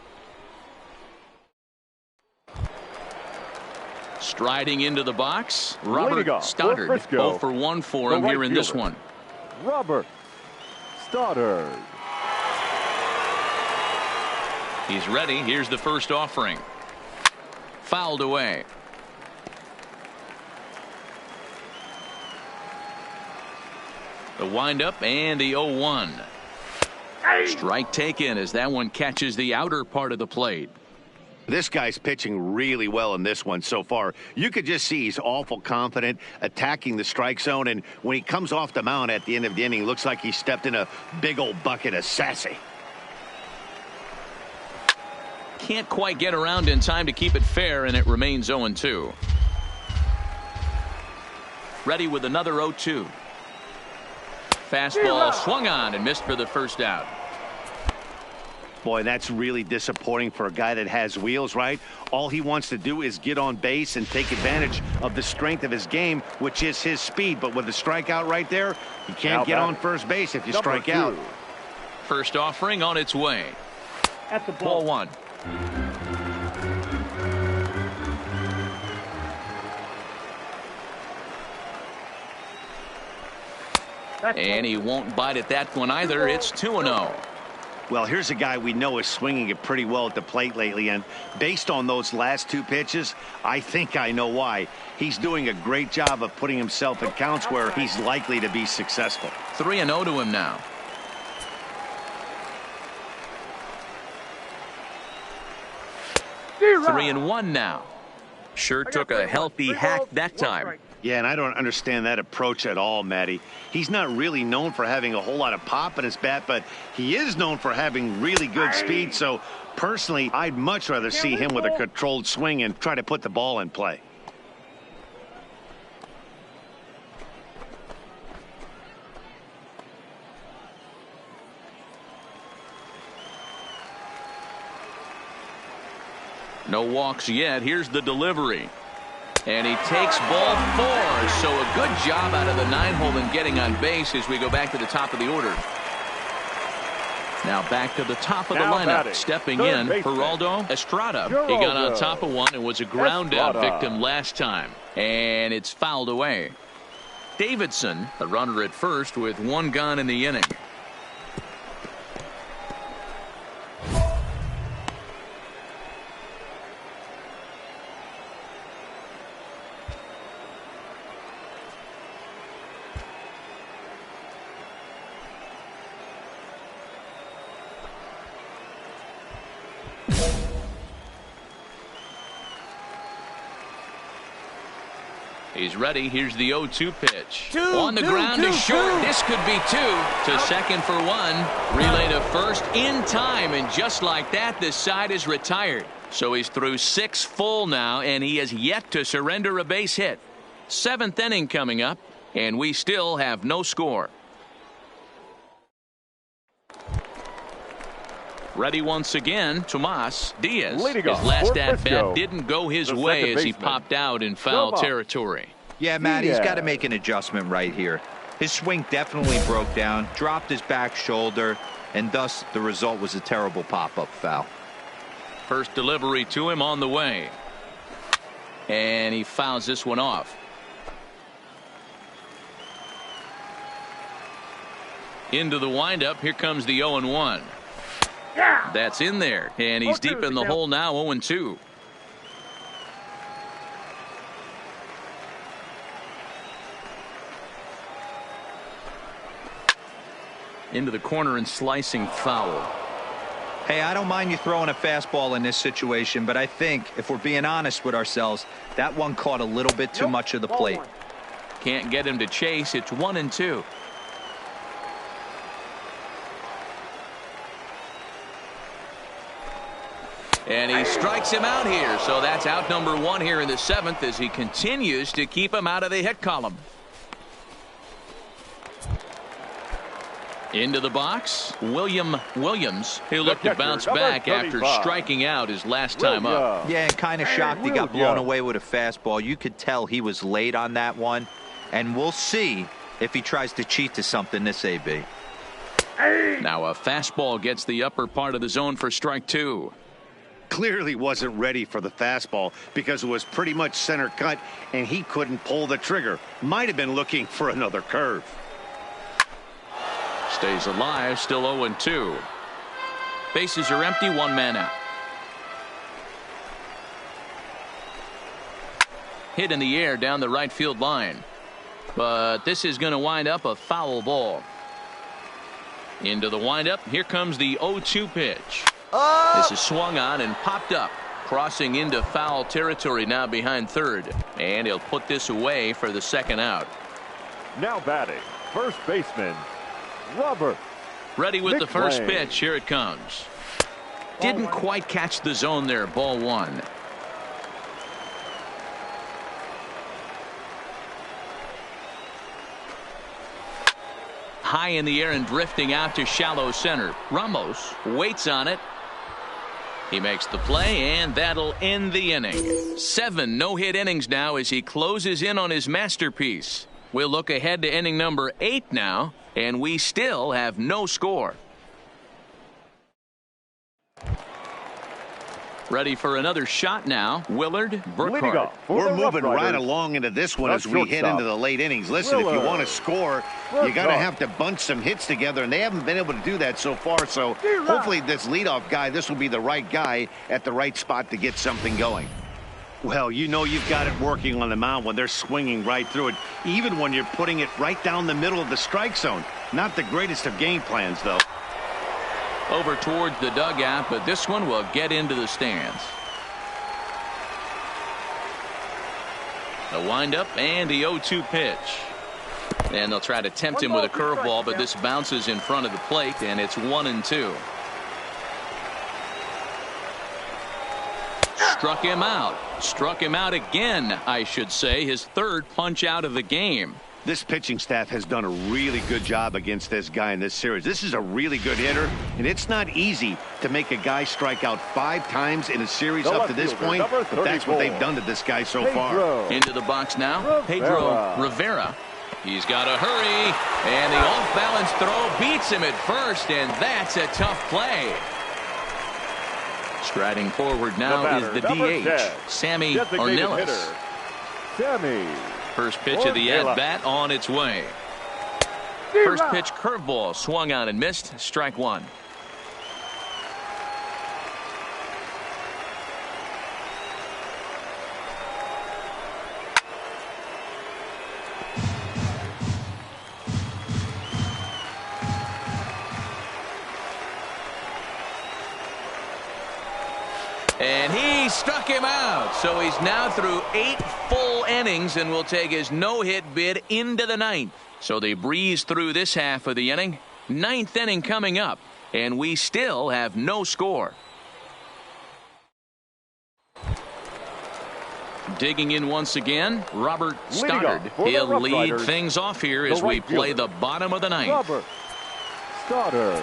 Striding into the box, Robert Stoddard. 0 for 1 for him here in this one. Robert Stoddard. He's ready. Here's the first offering. Fouled away. The windup and the 0-1. Strike taken as that one catches the outer part of the plate. This guy's pitching really well in this one so far. You could just see he's awful confident attacking the strike zone, and when he comes off the mound at the end of the inning, looks like he stepped in a big old bucket of sassy. Can't quite get around in time to keep it fair, and it remains 0-2. Ready with another 0-2. Fastball swung on and missed for the first out. Boy, that's really disappointing for a guy that has wheels, right? All he wants to do is get on base and take advantage of the strength of his game, which is his speed. But with a strikeout right there, you can't get on first base if you strike out. First offering on its way. At the ball 1. And he won't bite at that one either. It's 2-0. Well, here's a guy we know is swinging it pretty well at the plate lately, and based on those last 2 pitches, I think I know why. He's doing a great job of putting himself in counts where he's likely to be successful. 3-0 to him now. Zero. 3-1 now. Sure took a healthy hack that time. Yeah, and I don't understand that approach at all, Matty. He's not really known for having a whole lot of pop in his bat, but he is known for having really good speed. So, personally, I'd much rather see him with a controlled swing and try to put the ball in play. No walks yet. Here's the delivery. And he takes ball 4. So a good job out of the 9-hole in getting on base as we go back to the top of the order. Now back to the top of the lineup. Stepping in, Geraldo Estrada. He got on top of one and was a ground out victim last time. And it's fouled away. Davidson, the runner at first with 1 gone in the inning. He's ready. Here's the 0-2 pitch. On the ground to short. This could be 2. To second for 1. Relay to first in time. And just like that, this side is retired. So he's through 6 full now, and he has yet to surrender a base hit. 7th inning coming up, and we still have no score. Ready once again, Tomas Diaz. His last at-bat didn't go his way as he popped out in foul territory. Yeah, Matt, he's got to make an adjustment right here. His swing definitely broke down, dropped his back shoulder, and thus the result was a terrible pop-up foul. First delivery to him on the way. And he fouls this one off. Into the windup. Here comes the 0-1. That's in there, and he's deep in the hole now. 0-2. Into the corner and slicing foul. Hey, I don't mind you throwing a fastball in this situation, but I think if we're being honest with ourselves, that one caught a little bit too much of the plate. Can't get him to chase. It's 1-2. And he strikes him out here. So that's out number 1 here in the 7th as he continues to keep him out of the hit column. Into the box, Williams, who looked to bounce back after striking out his last time up. Yeah, and kind of shocked he got blown away with a fastball. You could tell he was late on that one. And we'll see if he tries to cheat to something this AB. Now a fastball gets the upper part of the zone for strike 2. Clearly wasn't ready for the fastball because it was pretty much center cut and he couldn't pull the trigger. Might have been looking for another curve. Stays alive, still 0-2. Bases are empty, 1 man out. Hit in the air down the right field line. But this is going to wind up a foul ball. Into the windup. Here comes the 0-2 pitch. This is swung on and popped up. Crossing into foul territory now behind third. And he'll put this away for the second out. Now batting, first baseman, Robert. Ready with the first pitch. Here it comes. Didn't quite catch the zone there. Ball 1. High in the air and drifting out to shallow center. Ramos waits on it. He makes the play, and that'll end the inning. 7 no-hit innings now as he closes in on his masterpiece. We'll look ahead to inning number 8 now, and we still have no score. Ready for another shot now. Willard Burkhardt. We're moving right along into this one as we hit into the late innings. Listen, if you want to score, you got to have to bunch some hits together, and they haven't been able to do that so far. So hopefully this leadoff guy, this will be the right guy at the right spot to get something going. Well, you know you've got it working on the mound when they're swinging right through it, even when you're putting it right down the middle of the strike zone. Not the greatest of game plans, though. Over towards the dugout, but this one will get into the stands. The windup and the 0-2 pitch. And they'll try to tempt him with a curveball, but this bounces in front of the plate, and it's 1-2. Struck him out. Struck him out again, I should say. His 3rd punch out of the game. This pitching staff has done a really good job against this guy in this series. This is a really good hitter, and it's not easy to make a guy strike out 5 times in a series up to this point, but that's what they've done to this guy so far. Into the box now, Pedro Rivera. He's got to hurry, and the off-balance throw beats him at first, and that's a tough play. Striding forward now is the DH, Sammy Ornelas. First pitch of the at-bat on its way. First pitch curveball swung on and missed. Strike 1. And he struck him out. So he's now through 8 full innings and will take his no-hit bid into the 9th. So they breeze through this half of the inning. 9th inning coming up, and we still have no score. Digging in once again, Robert Stoddard. He'll lead things off here as we play the bottom of the 9th. Robert Stoddard.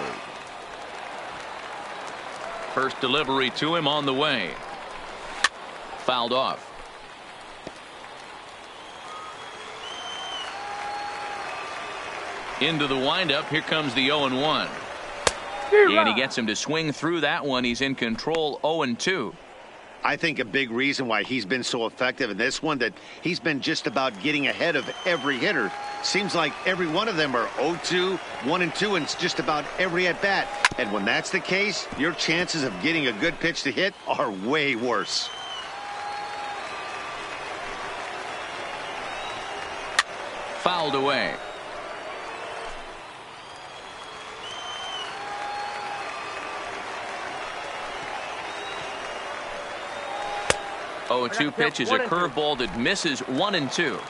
First delivery to him on the way. Fouled off. Into the windup. Here comes the 0-1. And he gets him to swing through that one. He's in control. 0-2. I think a big reason why he's been so effective in this one, that he's been just about getting ahead of every hitter. Seems like every one of them are 0-2, 1-2, and just about every at bat. And when that's the case, your chances of getting a good pitch to hit are way worse. Fouled away. 0-2 pitch is a curveball that misses 1-2.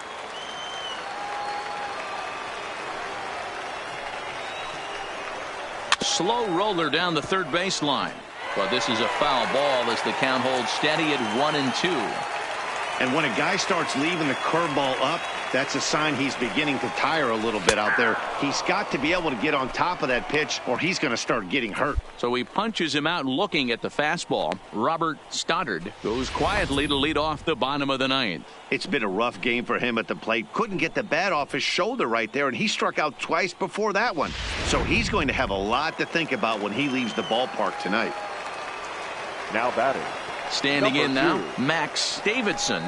Slow roller down the third baseline. But this is a foul ball as the count holds steady at 1-2. And when a guy starts leaving the curveball up, that's a sign he's beginning to tire a little bit out there. He's got to be able to get on top of that pitch or he's going to start getting hurt. So he punches him out looking at the fastball. Robert Stoddard goes quietly to lead off the bottom of the ninth. It's been a rough game for him at the plate. Couldn't get the bat off his shoulder right there, and he struck out twice before that one. So he's going to have a lot to think about when he leaves the ballpark tonight. Now batting. Standing in now, Max Davidson,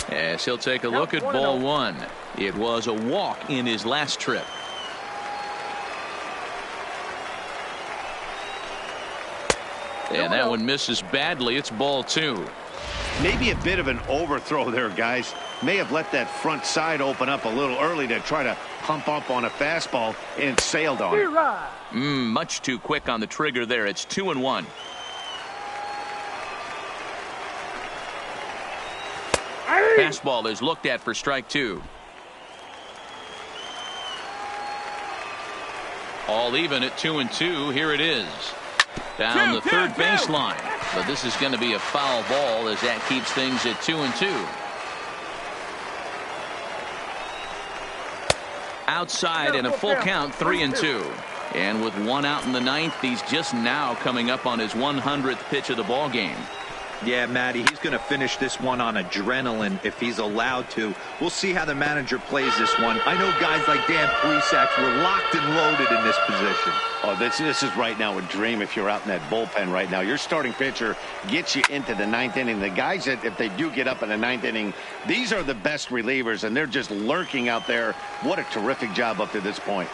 as he'll take a look at ball one. It was a walk in his last trip. And that one misses badly. It's ball two. Maybe a bit of an overthrow there, guys. May have let that front side open up a little early to try to pump up on a fastball and sailed on it. Much too quick on the trigger there. It's 2-1. Fastball is looked at for strike two. All even at 2-2. Here it is. Down the third baseline. But this is going to be a foul ball as that keeps things at 2-2. Outside in a full count, 3-2. And with one out in the ninth, he's just now coming up on his 100th pitch of the ball game. Yeah, Matty, he's going to finish this one on adrenaline if he's allowed to. We'll see how the manager plays this one. I know guys like Dan Plesac were locked and loaded in this position. Oh, this is right now a dream if you're out in that bullpen right now. Your starting pitcher gets you into the ninth inning. The guys that, if they do get up in the ninth inning, these are the best relievers, and they're just lurking out there. What a terrific job up to this point.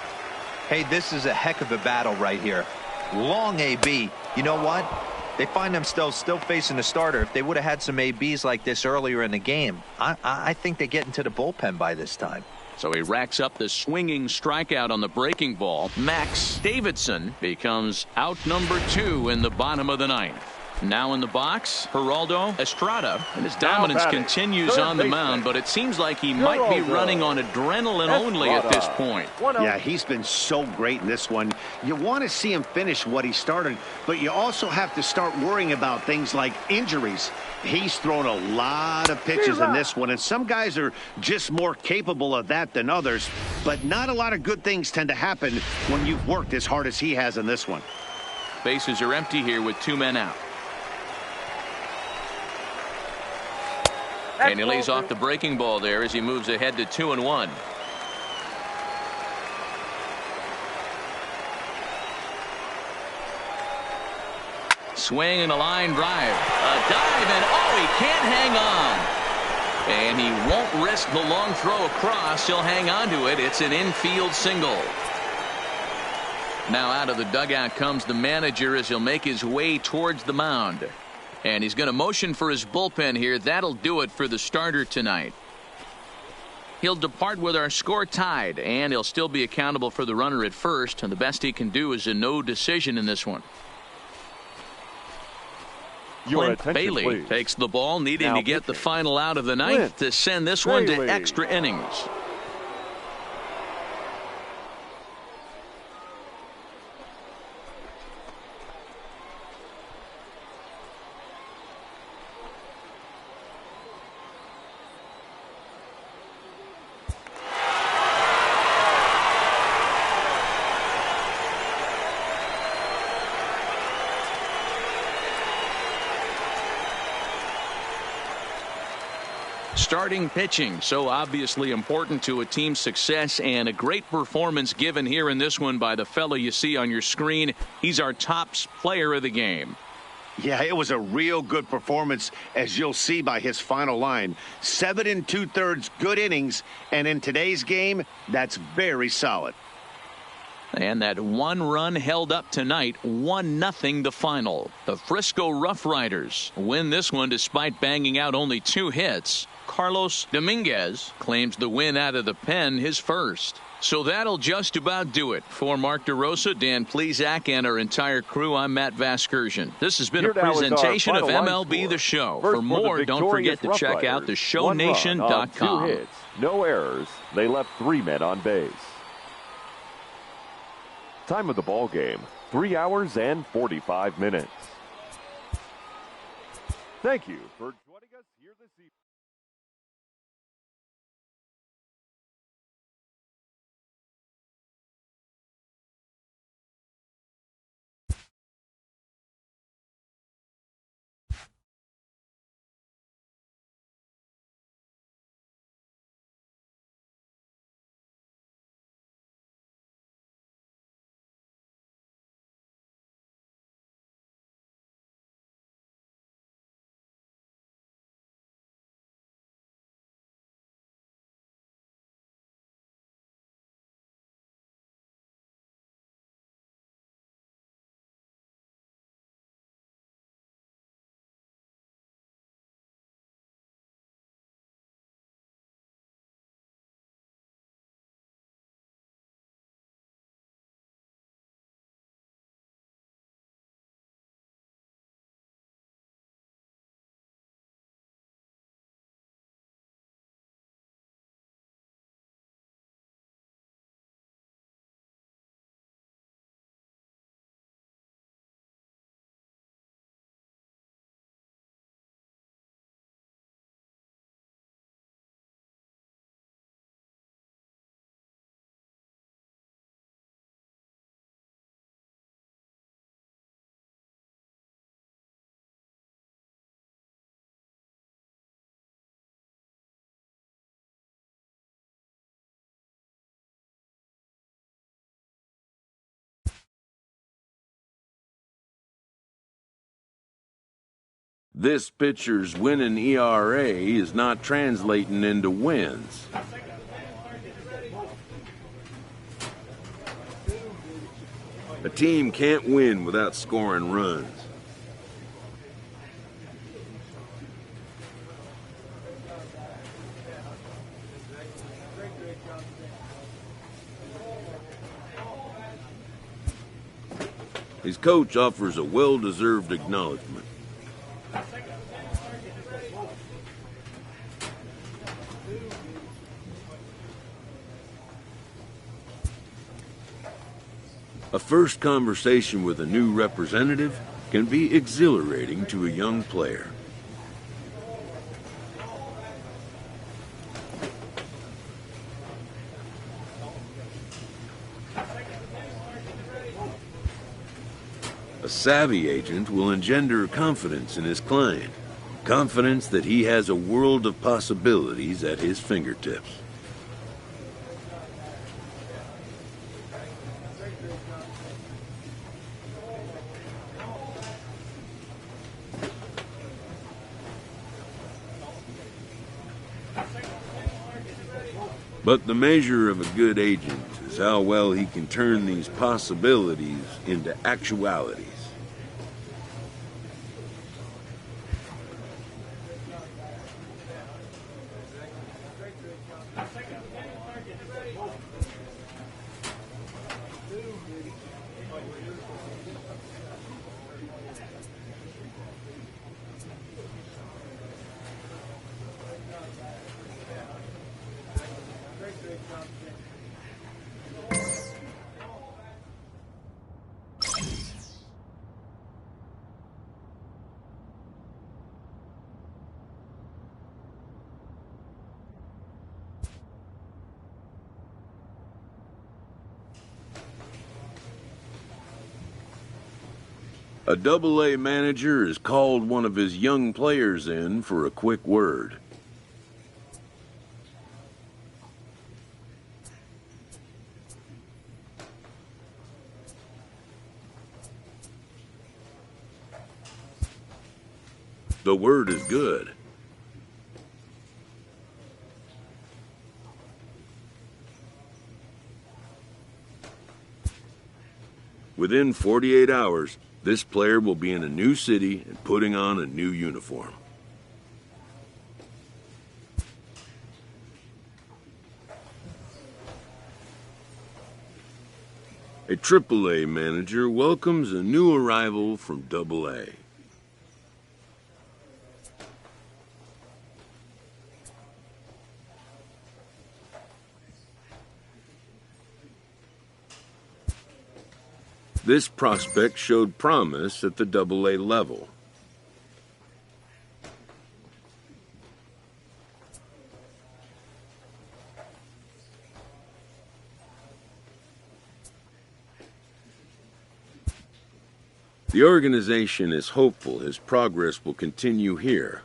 Hey, this is a heck of a battle right here. Long AB. You know what? They find themselves still facing the starter. If they would have had some ABs like this earlier in the game, I think they get into the bullpen by this time. So he racks up the swinging strikeout on the breaking ball. Max Davidson becomes out number 2 in the bottom of the ninth. Now in the box, Geraldo Estrada, and his dominance continues on the mound, but it seems like he might be running on adrenaline only at this point. Yeah, he's been so great in this one. You want to see him finish what he started, but you also have to start worrying about things like injuries. He's thrown a lot of pitches in this one, and some guys are just more capable of that than others, but not a lot of good things tend to happen when you've worked as hard as he has in this one. Bases are empty here with 2 men out. And he lays off the breaking ball there as he moves ahead to 2-1. Swing and a line drive. A dive, and oh, he can't hang on. And he won't risk the long throw across. He'll hang on to it. It's an infield single. Now out of the dugout comes the manager as he'll make his way towards the mound. And he's going to motion for his bullpen here. That'll do it for the starter tonight. He'll depart with our score tied, and he'll still be accountable for the runner at first. And the best he can do is a no decision in this one. Clint Bailey takes the ball, needing to get the final out of the ninth to send this one to extra innings. Starting pitching, so obviously important to a team's success, and a great performance given here in this one by the fellow you see on your screen. He's our top player of the game. Yeah, it was a real good performance, as you'll see by his final line. 7 2/3 good innings, and in today's game, that's very solid. And that one run held up tonight, 1-0 the final. The Frisco Rough Riders win this one despite banging out only 2 hits. Carlos Dominguez claims the win out of the pen, his first. So that'll just about do it. For Mark DeRosa, Dan Plezak, and our entire crew, I'm Matt Vasgersian. This has been a presentation of MLB The Show. For more, don't forget to check out theshownation.com. 2 hits, no errors. They left 3 men on base. Time of the ball game, 3 hours and 45 minutes. Thank you for joining us here this evening. This pitcher's winning ERA is not translating into wins. A team can't win without scoring runs. His coach offers a well-deserved acknowledgement. A first conversation with a new representative can be exhilarating to a young player. A savvy agent will engender confidence in his client, confidence that he has a world of possibilities at his fingertips. But the measure of a good agent is how well he can turn these possibilities into actualities. A AA manager has called one of his young players in for a quick word. The word is good. Within 48 hours, this player will be in a new city and putting on a new uniform. A AAA manager welcomes a new arrival from AA. This prospect showed promise at the AA level. The organization is hopeful his progress will continue here.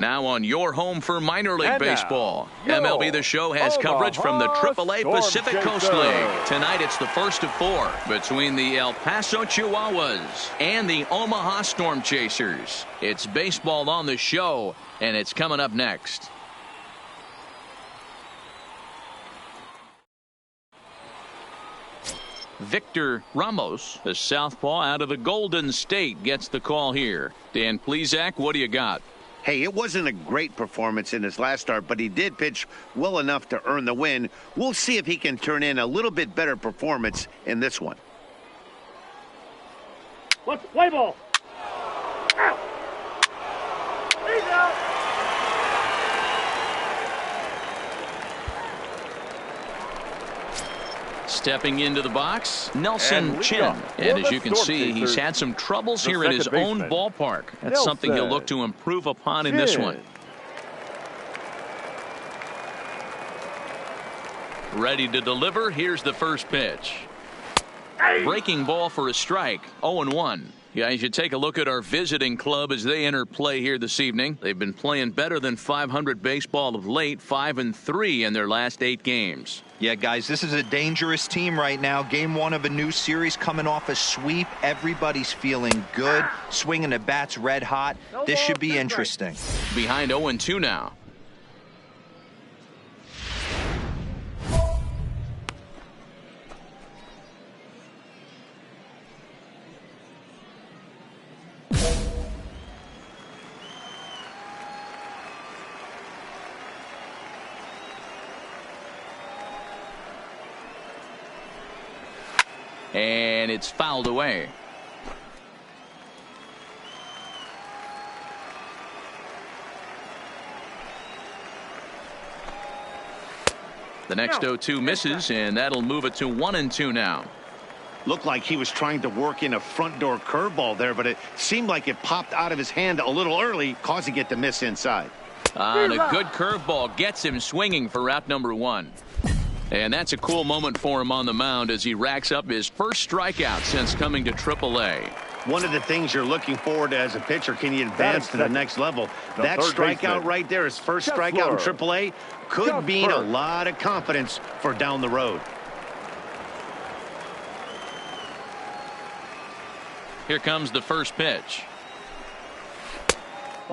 Now on your home for minor league And baseball, now, MLB The Show has coverage from the AAA Storm Pacific Coast Chaser. League. Tonight it's the first of 4 between the El Paso Chihuahuas and the Omaha Storm Chasers. It's baseball on the show, and it's coming up next. Victor Ramos, the southpaw out of the Golden State, gets the call here. Dan Plesac, what do you got? Hey, it wasn't a great performance in his last start, but he did pitch well enough to earn the win. We'll see if he can turn in a little bit better performance in this one. Let's play ball. Out. He's out. Stepping into the box, Nelson And Chin. And as you can see, he's had some troubles the here in his second own baseman, ballpark. That's something he'll look to improve upon in this one. Ready to deliver. Here's the first pitch. Breaking ball for a strike. 0-1. Guys, you take a look at our visiting club as they enter play here this evening. They've been playing better than .500 baseball of late, 5-3 in their last 8 games. Yeah, guys, this is a dangerous team right now. Game 1 of a new series, coming off a sweep. Everybody's feeling good, swinging the bats red hot. This should be interesting. Behind 0-2 now. And it's fouled away. The next 0-2 misses, and that'll move it to 1-2 now. Looked like he was trying to work in a front door curveball there, but it seemed like it popped out of his hand a little early, causing it to miss inside. And a good curveball gets him swinging for out number 1. And that's a cool moment for him on the mound as he racks up his first strikeout since coming to AAA. One of the things you're looking forward to as a pitcher, can you advance to the next level? That strikeout right there, his first strikeout in AAA, could mean a lot of confidence for down the road. Here comes the first pitch.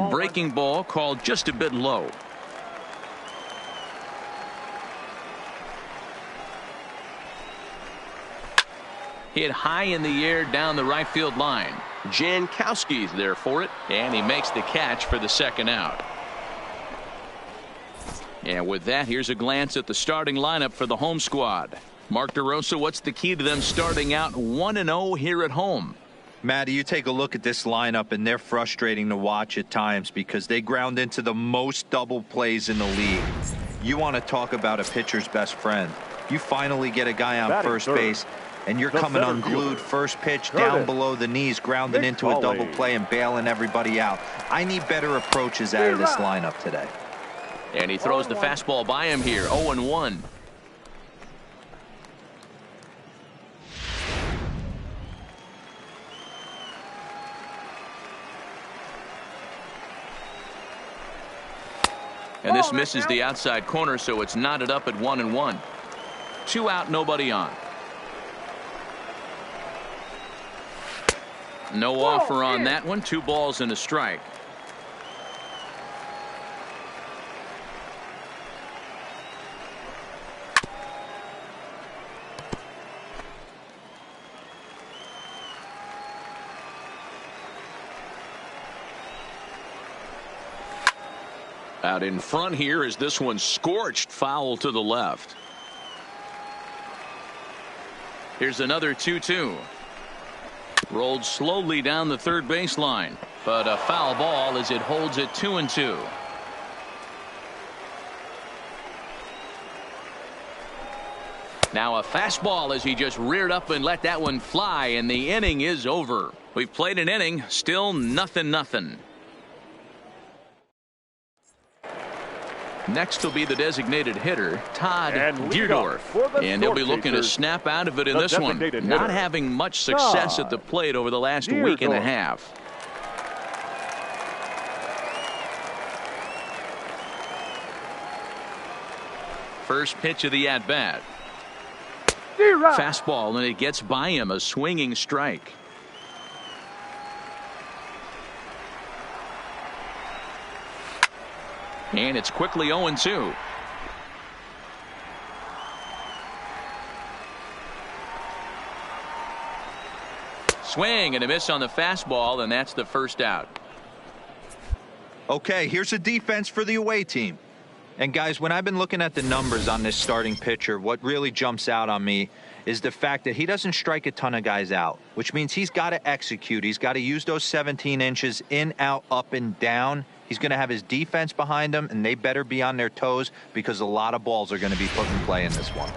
Breaking ball called just a bit low. Hit high in the air down the right field line. Jankowski's there for it, and he makes the catch for the second out. And with that, here's a glance at the starting lineup for the home squad. Mark DeRosa, what's the key to them starting out 1-0 here at home? Matty, you take a look at this lineup, and they're frustrating to watch at times because they ground into the most double plays in the league. You want to talk about a pitcher's best friend. You finally get a guy on first base, and you're coming unglued. First pitch down below the knees, grounding into a double play and bailing everybody out. I need better approaches out of this lineup today. And he throws the fastball by him here, 0-1. And this misses the outside corner, so it's knotted up at 1-1. 2 out, nobody on. No offer on that one. 2 balls and a strike. Out in front here is this one scorched foul to the left. Here's another 2-2. Rolled slowly down the third baseline, but a foul ball as it holds it 2-2. Now a fastball as he just reared up and let that one fly, and the inning is over. We've played an inning, still 0-0. Next will be the designated hitter, Todd Deerdorf, and he'll be looking to snap out of it in this one. Not having much success at the plate over the last week and a half. First pitch of the at-bat. Fastball, and it gets by him, a swinging strike. And it's quickly 0-2. Swing and a miss on the fastball, and that's the first out. Okay, here's a defense for the away team. And guys, when I've been looking at the numbers on this starting pitcher, what really jumps out on me is the fact that he doesn't strike a ton of guys out, which means he's got to execute. He's got to use those 17 inches in, out, up, and down. He's going to have his defense behind him, and they better be on their toes because a lot of balls are going to be put in play in this one.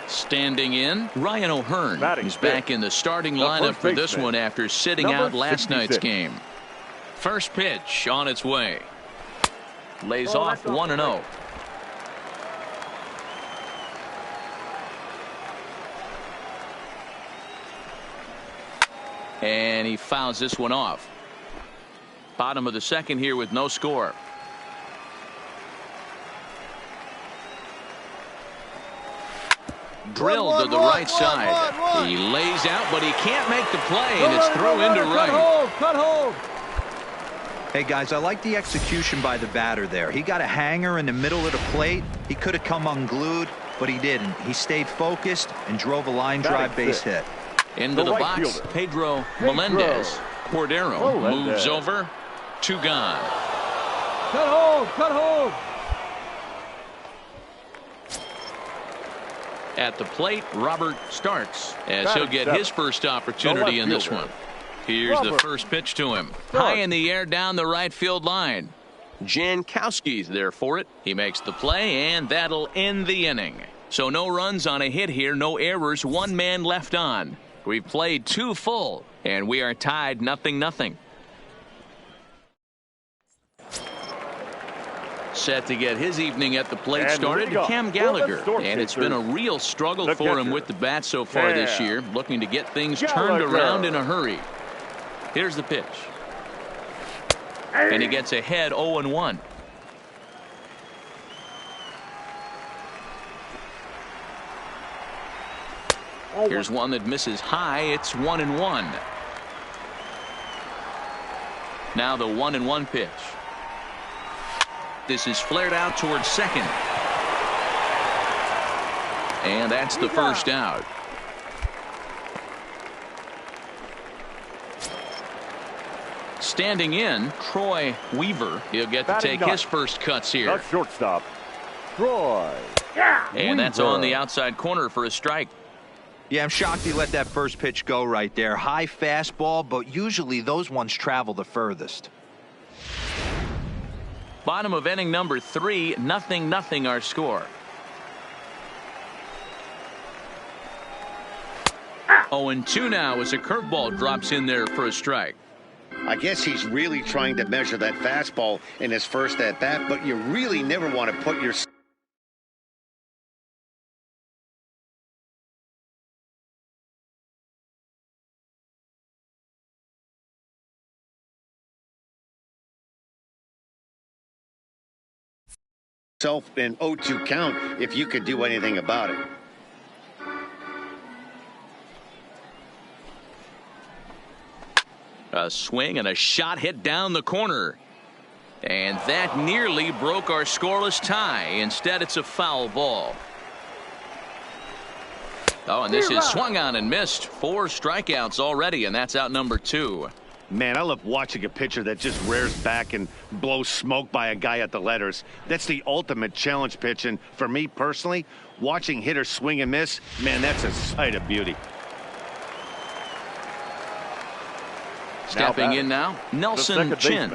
Standing in, Ryan O'Hearn. He's back in the starting lineup for this one after sitting out last night's game. First pitch on its way. Lays off 1-0. And he fouls this one off. Bottom of the second here with no score. Drilled to the right side. He lays out, but he can't make the play, and it's through into right. Cut hold. Hey guys, I like the execution by the batter there. He got a hanger in the middle of the plate. He could have come unglued, but he didn't. He stayed focused and drove a line drive base hit. Into the box, Pedro Melendez. Cordero moves over. 2 gone. Cut hold. Cut hold. At the plate, Robert starts as he'll get his first opportunity in this one. Here's the first pitch to him. High in the air down the right field line. Jankowski's there for it. He makes the play, and that'll end the inning. So no runs on a hit here, no errors, one man left on. We've played 2 full, and we are tied 0-0. Set to get his evening at the plate started, Cam Gallagher. And it's been a real struggle for him with the bat so far this year, looking to get things turned around in a hurry. Here's the pitch. And he gets ahead 0-1. Here's one that misses high. It's 1-1. Now the 1-1 pitch. This is flared out towards second. And that's the first out. Standing in, Troy Weaver. He'll get to take his first cuts here. That's shortstop, Troy. And that's on the outside corner for a strike. Yeah, I'm shocked he let that first pitch go right there. High fastball, but usually those ones travel the furthest. Bottom of inning number 3, 0-0 our score. 0-2 now as a curveball drops in there for a strike. I guess he's really trying to measure that fastball in his first at bat, but you really never want to put yourself in 0-2 count if you could do anything about it. A swing and a shot hit down the corner. And that nearly broke our scoreless tie. Instead, it's a foul ball. Oh, and this is swung on and missed. 4 strikeouts already, and that's out number 2. Man, I love watching a pitcher that just rears back and blows smoke by a guy at the letters. That's the ultimate challenge pitch, and for me personally, watching hitters swing and miss, man, that's a sight of beauty. Stepping in now, Nelson Chin.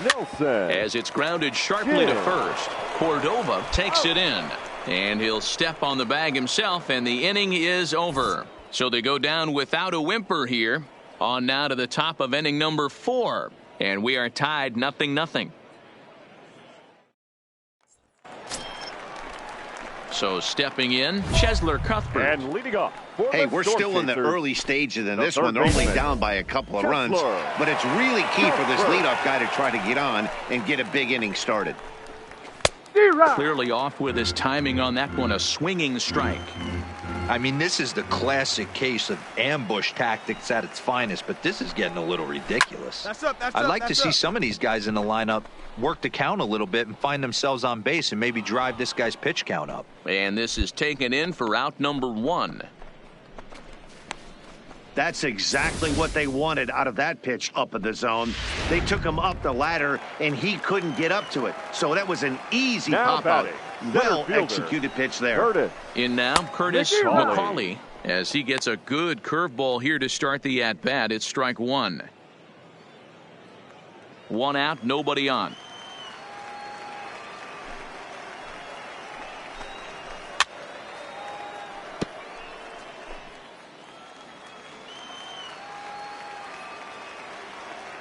Nelson. As it's grounded sharply to first, Cordova takes it in. And he'll step on the bag himself, and the inning is over. So they go down without a whimper here. On now to the top of inning number 4. And we are tied 0-0. So stepping in, Chesler Cuthbert. And leading off. Hey, we're still in the early stages in this one. They're only down by a couple of runs. But it's really key for this leadoff guy to try to get on and get a big inning started. Clearly off with his timing on that one. A swinging strike. I mean, this is the classic case of ambush tactics at its finest, but this is getting a little ridiculous. I'd like to see some of these guys in the lineup work the count a little bit and find themselves on base and maybe drive this guy's pitch count up. And this is taken in for out number 1. That's exactly what they wanted out of that pitch up in the zone. They took him up the ladder, and he couldn't get up to it. So that was an easy pop-out. Well-executed pitch there. In now, Curtis McCauley, as he gets a good curveball here to start the at-bat. It's strike 1. 1 out, nobody on.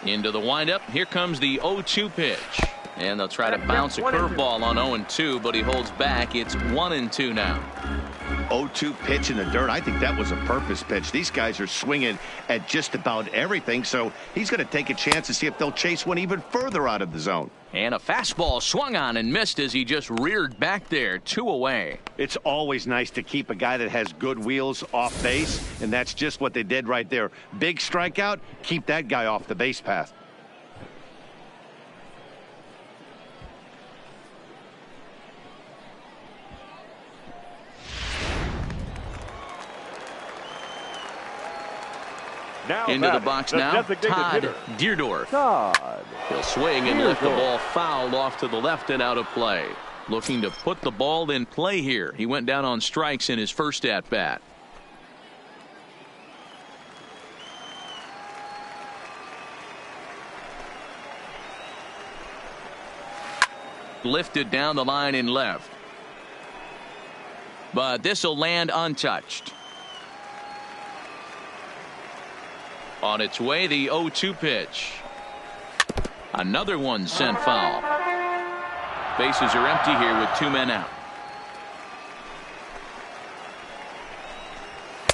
Into the windup. Here comes the 0-2 pitch. And they'll try to bounce a curveball on 0-2, but he holds back. It's 1-2 now. 0-2 pitch in the dirt. I think that was a purpose pitch. These guys are swinging at just about everything, so he's going to take a chance to see if they'll chase one even further out of the zone. And a fastball swung on and missed as he just reared back there. 2 away. It's always nice to keep a guy that has good wheels off base, and that's just what they did right there. Big strikeout, keep that guy off the base path. Into the box now, Todd Deerdorf. He'll swing and lift the ball fouled off to the left and out of play. looking to put the ball in play here. He went down on strikes in his first at bat. Lifted down the line in left. But this will land untouched. On its way, the 0-2 pitch. Another one sent foul. Bases are empty here with 2 men out.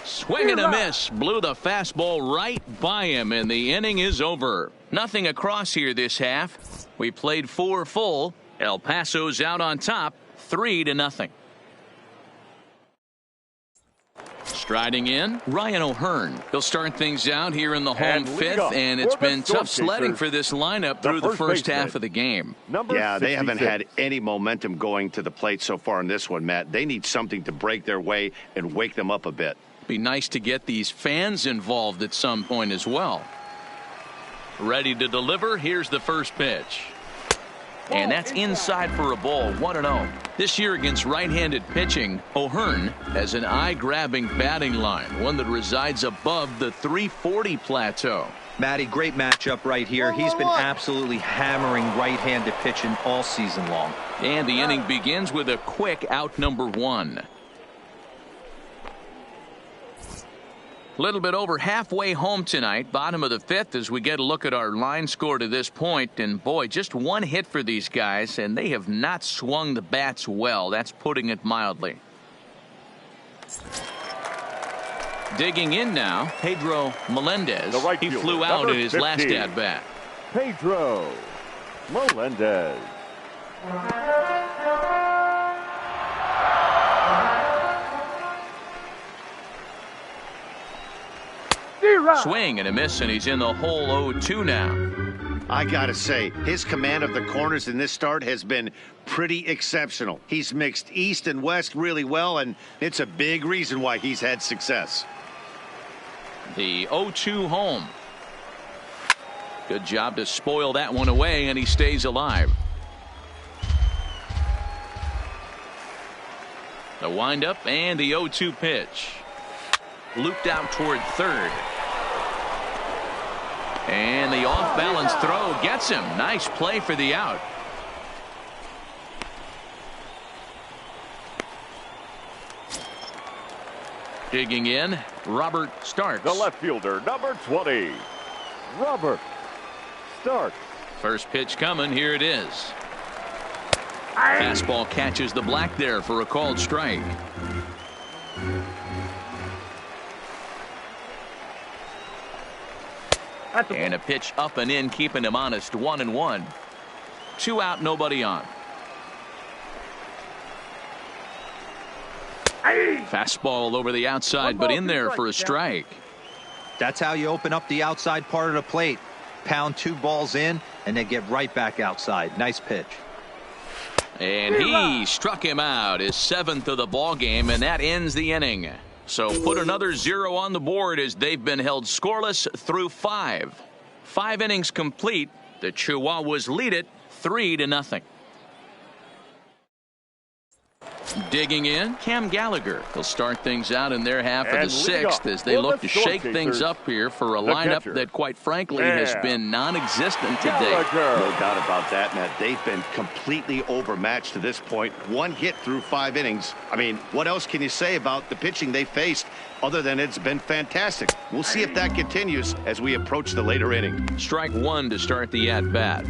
Swing and a miss. Blew the fastball right by him, and the inning is over. Nothing across here this half. We played 4 full. El Paso's out on top, 3-0. Striding in, Ryan O'Hearn. He'll start things out here in the home fifth, and it's been tough sledding for this lineup through the first half of the game. Yeah, they haven't had any momentum going to the plate so far in this one, Matt. They need something to break their way and wake them up a bit. Be nice to get these fans involved at some point as well. Ready to deliver. Here's the first pitch. And that's inside for a ball, 1-0. This year against right-handed pitching, O'Hearn has an eye-grabbing batting line, one that resides above the 340 plateau. Matty, great matchup right here. He's been absolutely hammering right-handed pitching all season long. And the inning begins with a quick out number 1. Little bit over halfway home tonight, bottom of the 5th, as we get a look at our line score to this point. And boy, just 1 hit for these guys, and they have not swung the bats well. That's putting it mildly. Digging in now, Pedro Melendez. He flew out in his last at bat. Pedro Melendez. Swing and a miss, and he's in the hole 0-2 now. I gotta say, his command of the corners in this start has been pretty exceptional. He's mixed east and west really well, and it's a big reason why he's had success. The 0-2 home. Good job to spoil that one away, and he stays alive. The windup and the 0-2 pitch. Looped out toward third. And the off-balance throw gets him. Nice play for the out. Digging in, Robert Starks. The left fielder, number 20, Robert Starks. First pitch coming. Here it is. Fastball catches the black there for a called strike. And a pitch up and in, keeping him honest. 1-1. 2 out, nobody on. Fastball over the outside, but in there for a strike. That's how you open up the outside part of the plate. Pound 2 balls in, and then get right back outside. Nice pitch. And he struck him out, his 7th of the ball game, and that ends the inning. So put another 0 on the board as they've been held scoreless through 5. 5 innings complete. The Chihuahuas lead it 3-0. Digging in, Cam Gallagher. They'll start things out in their half of the 6th as they look to shake things up here for a lineup that, quite frankly, has been non-existent to date. No doubt about that, Matt. They've been completely overmatched to this point. 1 hit through 5 innings. I mean, what else can you say about the pitching they faced other than it's been fantastic? We'll see if that continues as we approach the later inning. Strike 1 to start the at-bat.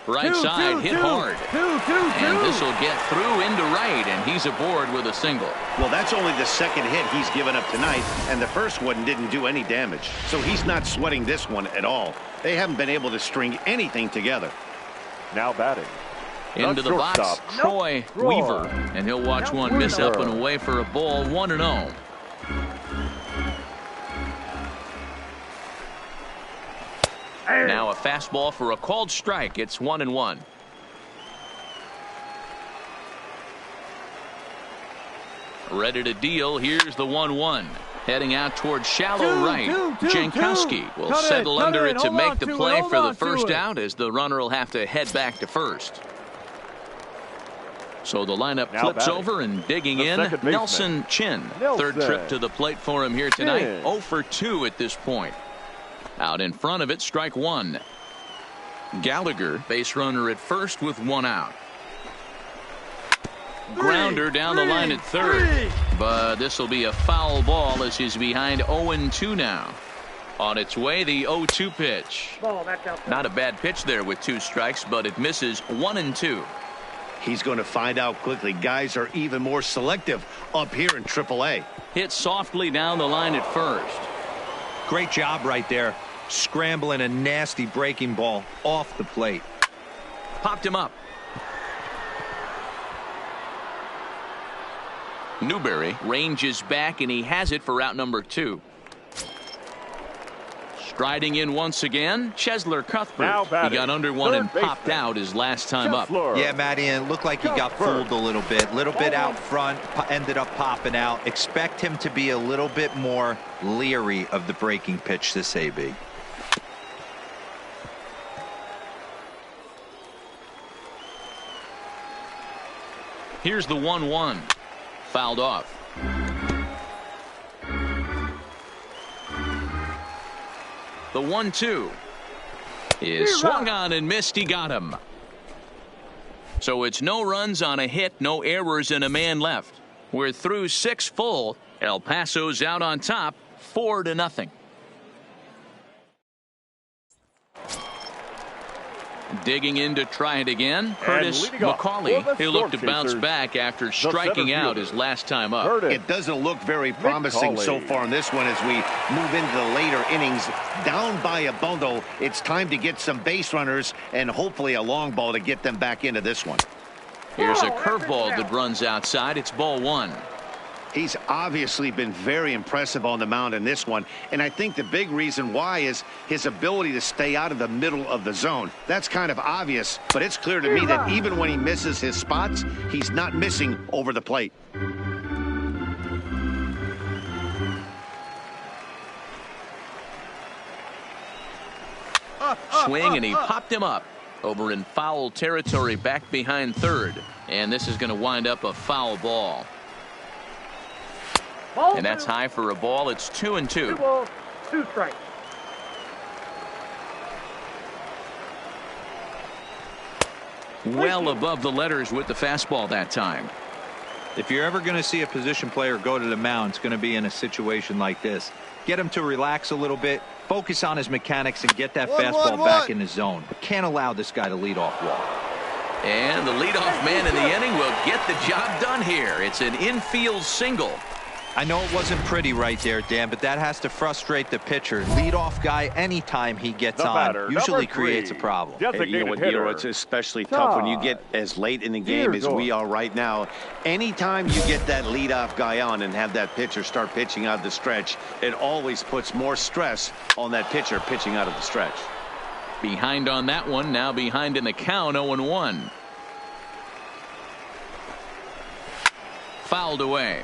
Right side, hit hard. And this will get through into right, and he's aboard with a single. Well, that's only the 2nd hit he's given up tonight, and the first one didn't do any damage. So he's not sweating this one at all. They haven't been able to string anything together. Now batting. Into the box, Troy Weaver. And he'll watch one miss up and away for a ball, 1-0. Now a fastball for a called strike. It's 1-1. Ready to deal. Here's the 1-1. Heading out towards shallow right. Jankowski will settle under it to make the play for the first out, as the runner will have to head back to first. So the lineup flips over, and digging in, Nelson Chin. Third trip to the plate for him here tonight. 0 for 2 at this point. Out in front of it, strike one. Gallagher, base runner at first with one out. Grounder down the line at third. But this will be a foul ball as he's behind 0-2 now. On its way, the 0-2 pitch. Not a bad pitch there with 2 strikes, but it misses 1-2. He's going to find out quickly. Guys are even more selective up here in AAA. Hit softly down the line at first. Great job right there. Scrambling a nasty breaking ball off the plate. Popped him up. Newberry ranges back, and he has it for out number 2. Striding in once again, Chesler Cuthbert. He got under one and popped out his last time up. Yeah, Matty, and it looked like he got fooled a little bit. Little bit out front, ended up popping out. Expect him to be a little bit more leery of the breaking pitch this AB. Here's the 1-1. Fouled off. The 1-2 is swung on and missed. He got him. So it's no runs on a hit, no errors, and a man left. We're through 6 full. El Paso's out on top, 4-0. Digging in to try it again, Curtis McCauley. He'll look to bounce back after striking out his last time up. It doesn't look very promising so far in this one as we move into the later innings. Down by a bundle, it's time to get some base runners and hopefully a long ball to get them back into this one. Here's a curveball that runs outside. It's ball 1. He's obviously been very impressive on the mound in this one, and I think the big reason why is his ability to stay out of the middle of the zone. That's kind of obvious, but it's clear to me that even when he misses his spots, he's not missing over the plate. Swing, and he popped him up over in foul territory back behind third, and this is going to wind up a foul ball. And that's high for a ball. It's 2-2. 2 balls, 2 strikes. Well above the letters with the fastball that time. If you're ever going to see a position player go to the mound, it's going to be in a situation like this. Get him to relax a little bit, focus on his mechanics, and get that fastball back in the zone. Can't allow this guy to lead off walk. And the leadoff man in the inning will get the job done here. It's an infield single. I know it wasn't pretty right there, Dan, but that has to frustrate the pitcher. Leadoff guy, anytime he gets on, usually creates a problem. And you know what, it's especially tough when you get as late in the game as we are right now. Anytime you get that leadoff guy on and have that pitcher start pitching out of the stretch, it always puts more stress on that pitcher pitching out of the stretch. Behind on that one, now behind in the count, 0-1. Fouled away.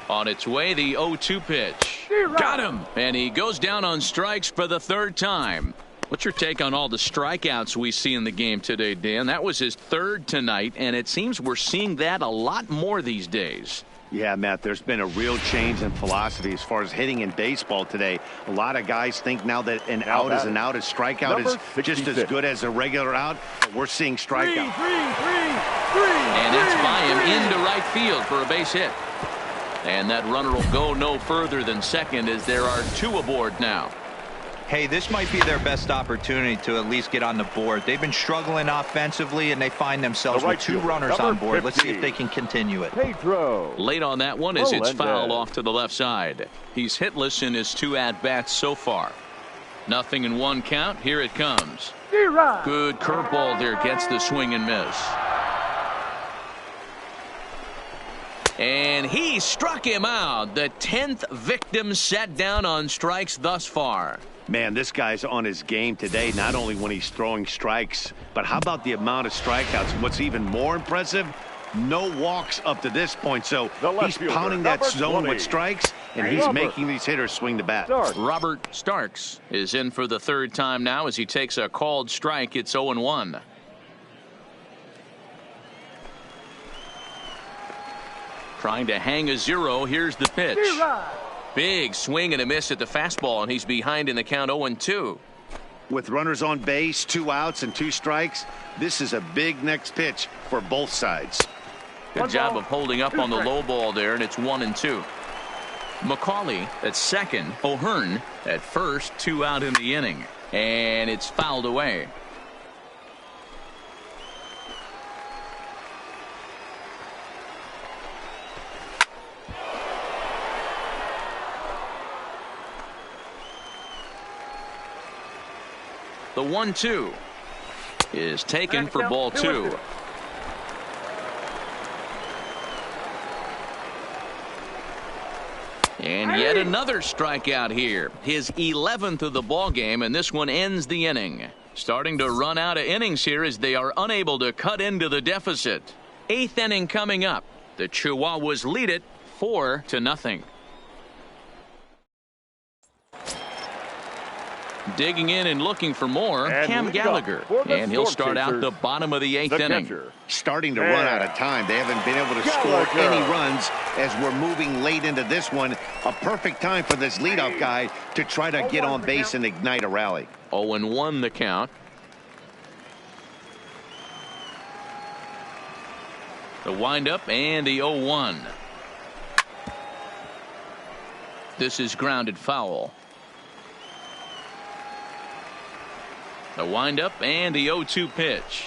On its way, the 0-2 pitch. Got him. And he goes down on strikes for the 3rd time. What's your take on all the strikeouts we see in the game today, Dan? That was his 3rd tonight, and it seems we're seeing that a lot more these days. Yeah, Matt, there's been a real change in philosophy as far as hitting in baseball today. A lot of guys think now that an out is an out, a strikeout is just as good as a regular out. But we're seeing strikeout. And that's by him into right field for a base hit. And that runner will go no further than second as there are 2 aboard now. Hey, this might be their best opportunity to at least get on the board. They've been struggling offensively, and they find themselves with 2 runners on board. Let's see if they can continue it. Late on that one as it's fouled off to the left side. He's hitless in his 2 at-bats so far. Nothing in 1 count. Here it comes. Good curveball there. Gets the swing and miss. And he struck him out. The 10th victim set down on strikes thus far. Man, this guy's on his game today, not only when he's throwing strikes, but how about the amount of strikeouts? What's even more impressive, No walks up to this point, so he's fielder, pounding that number zone 20. with strikes, and he's making these hitters swing the bat. Robert Starks is in for the third time now as he takes a called strike. It's 0-1. Trying to hang a zero. Here's the pitch. Big swing and a miss at the fastball, and he's behind in the count 0-2. With runners on base, 2 outs and 2 strikes, this is a big next pitch for both sides. Good job of holding up on the low ball there, and it's 1-2. McCauley at second, O'Hearn at first, 2 out in the inning, and it's fouled away. The 1-2 is taken for ball 2. And yet another strikeout here. His 11th of the ball game, and this one ends the inning. Starting to run out of innings here as they are unable to cut into the deficit. 8th inning coming up. The Chihuahuas lead it 4-0. Digging in and looking for more, Cam Gallagher. And he'll start out the bottom of the 8th inning. Starting to run out of time. They haven't been able to score any runs as we're moving late into this one. A perfect time for this leadoff guy to try to get on base and ignite a rally. 0-1 the count. The windup and the 0-1. This is grounded foul. The windup and the 0-2 pitch.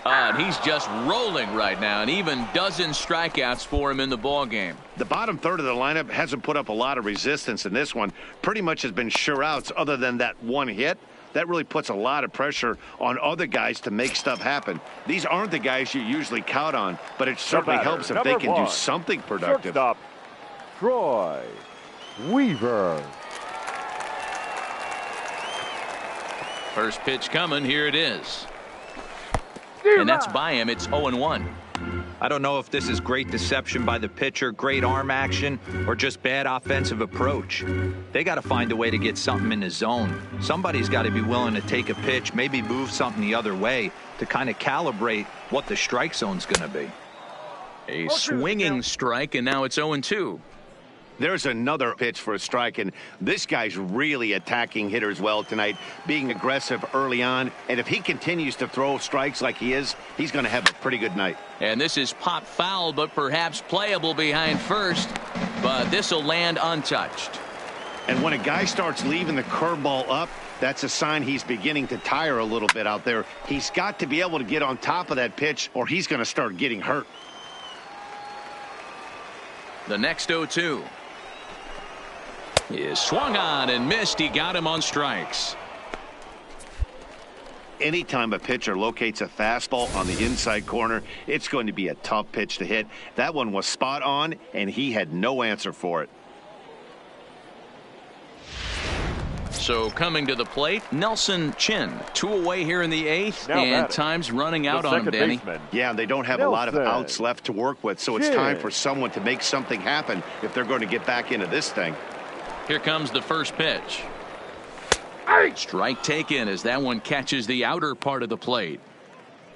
And he's just rolling right now, and even dozen strikeouts for him in the ball game. The bottom third of the lineup hasn't put up a lot of resistance in this one. Pretty much has been sure outs other than that one hit. That really puts a lot of pressure on other guys to make stuff happen. These aren't the guys you usually count on, but it certainly helps if they can do something productive. Shortstop, Troy Weaver. First pitch coming. Here it is. And that's by him. It's 0-1. I don't know if this is great deception by the pitcher, great arm action, or just bad offensive approach. They got to find a way to get something in the zone. Somebody's got to be willing to take a pitch, maybe move something the other way to kind of calibrate what the strike zone's going to be. A swinging strike, and now it's 0-2. There's another pitch for a strike, and this guy's really attacking hitters well tonight, being aggressive early on. And if he continues to throw strikes like he is, he's going to have a pretty good night. And this is pop foul, but perhaps playable behind first. But this will land untouched. And when a guy starts leaving the curveball up, that's a sign he's beginning to tire a little bit out there. He's got to be able to get on top of that pitch, or he's going to start getting hurt. The next 0-2. Is swung on and missed. He got him on strikes. Anytime a pitcher locates a fastball on the inside corner, it's going to be a tough pitch to hit. That one was spot on, and he had no answer for it. So coming to the plate, Nelson Chin. 2 away here in the 8th, and time's running out on him, Danny. Yeah, they don't have a lot of outs left to work with, so it's time for someone to make something happen if they're going to get back into this thing. Here comes the first pitch. Strike taken as that one catches the outer part of the plate.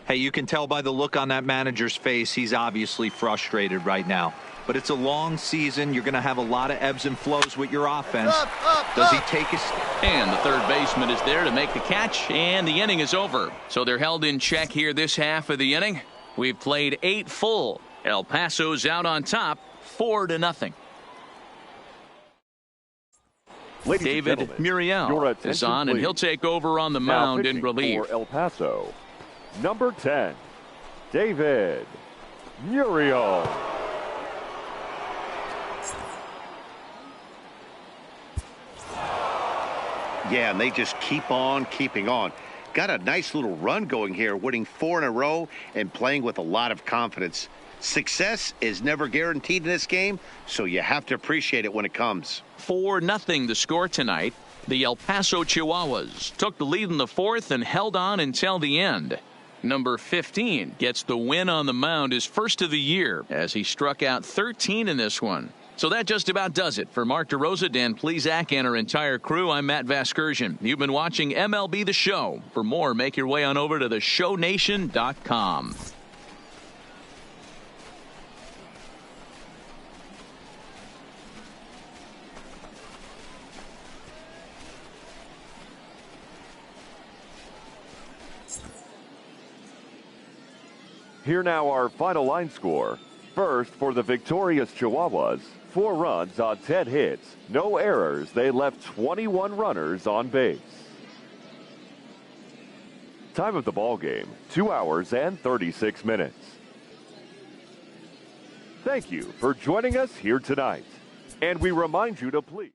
Hey, you can tell by the look on that manager's face, he's obviously frustrated right now. But it's a long season. You're going to have a lot of ebbs and flows with your offense. Does he take his... And the third baseman is there to make the catch, and the inning is over. So they're held in check here this half of the inning. We've played 8 full. El Paso's out on top, 4-0. David Muriel is on, and he'll take over on the mound in relief. For El Paso, number 10, David Muriel. Yeah, and they just keep on keeping on. Got a nice little run going here, winning 4 in a row and playing with a lot of confidence. Success is never guaranteed in this game, so you have to appreciate it when it comes. 4-0 the score tonight. The El Paso Chihuahuas took the lead in the 4th and held on until the end. Number 15 gets the win on the mound, his first of the year, as he struck out 13 in this one. So that just about does it. For Mark DeRosa, Dan Plesac, and our entire crew, I'm Matt Vasgersian. You've been watching MLB The Show. For more, make your way on over to theshownation.com. Here now our final line score. First, for the victorious Chihuahuas, 4 runs on 10 hits, no errors. They left 21 runners on base. Time of the ball game, 2 hours and 36 minutes. Thank you for joining us here tonight. And we remind you to please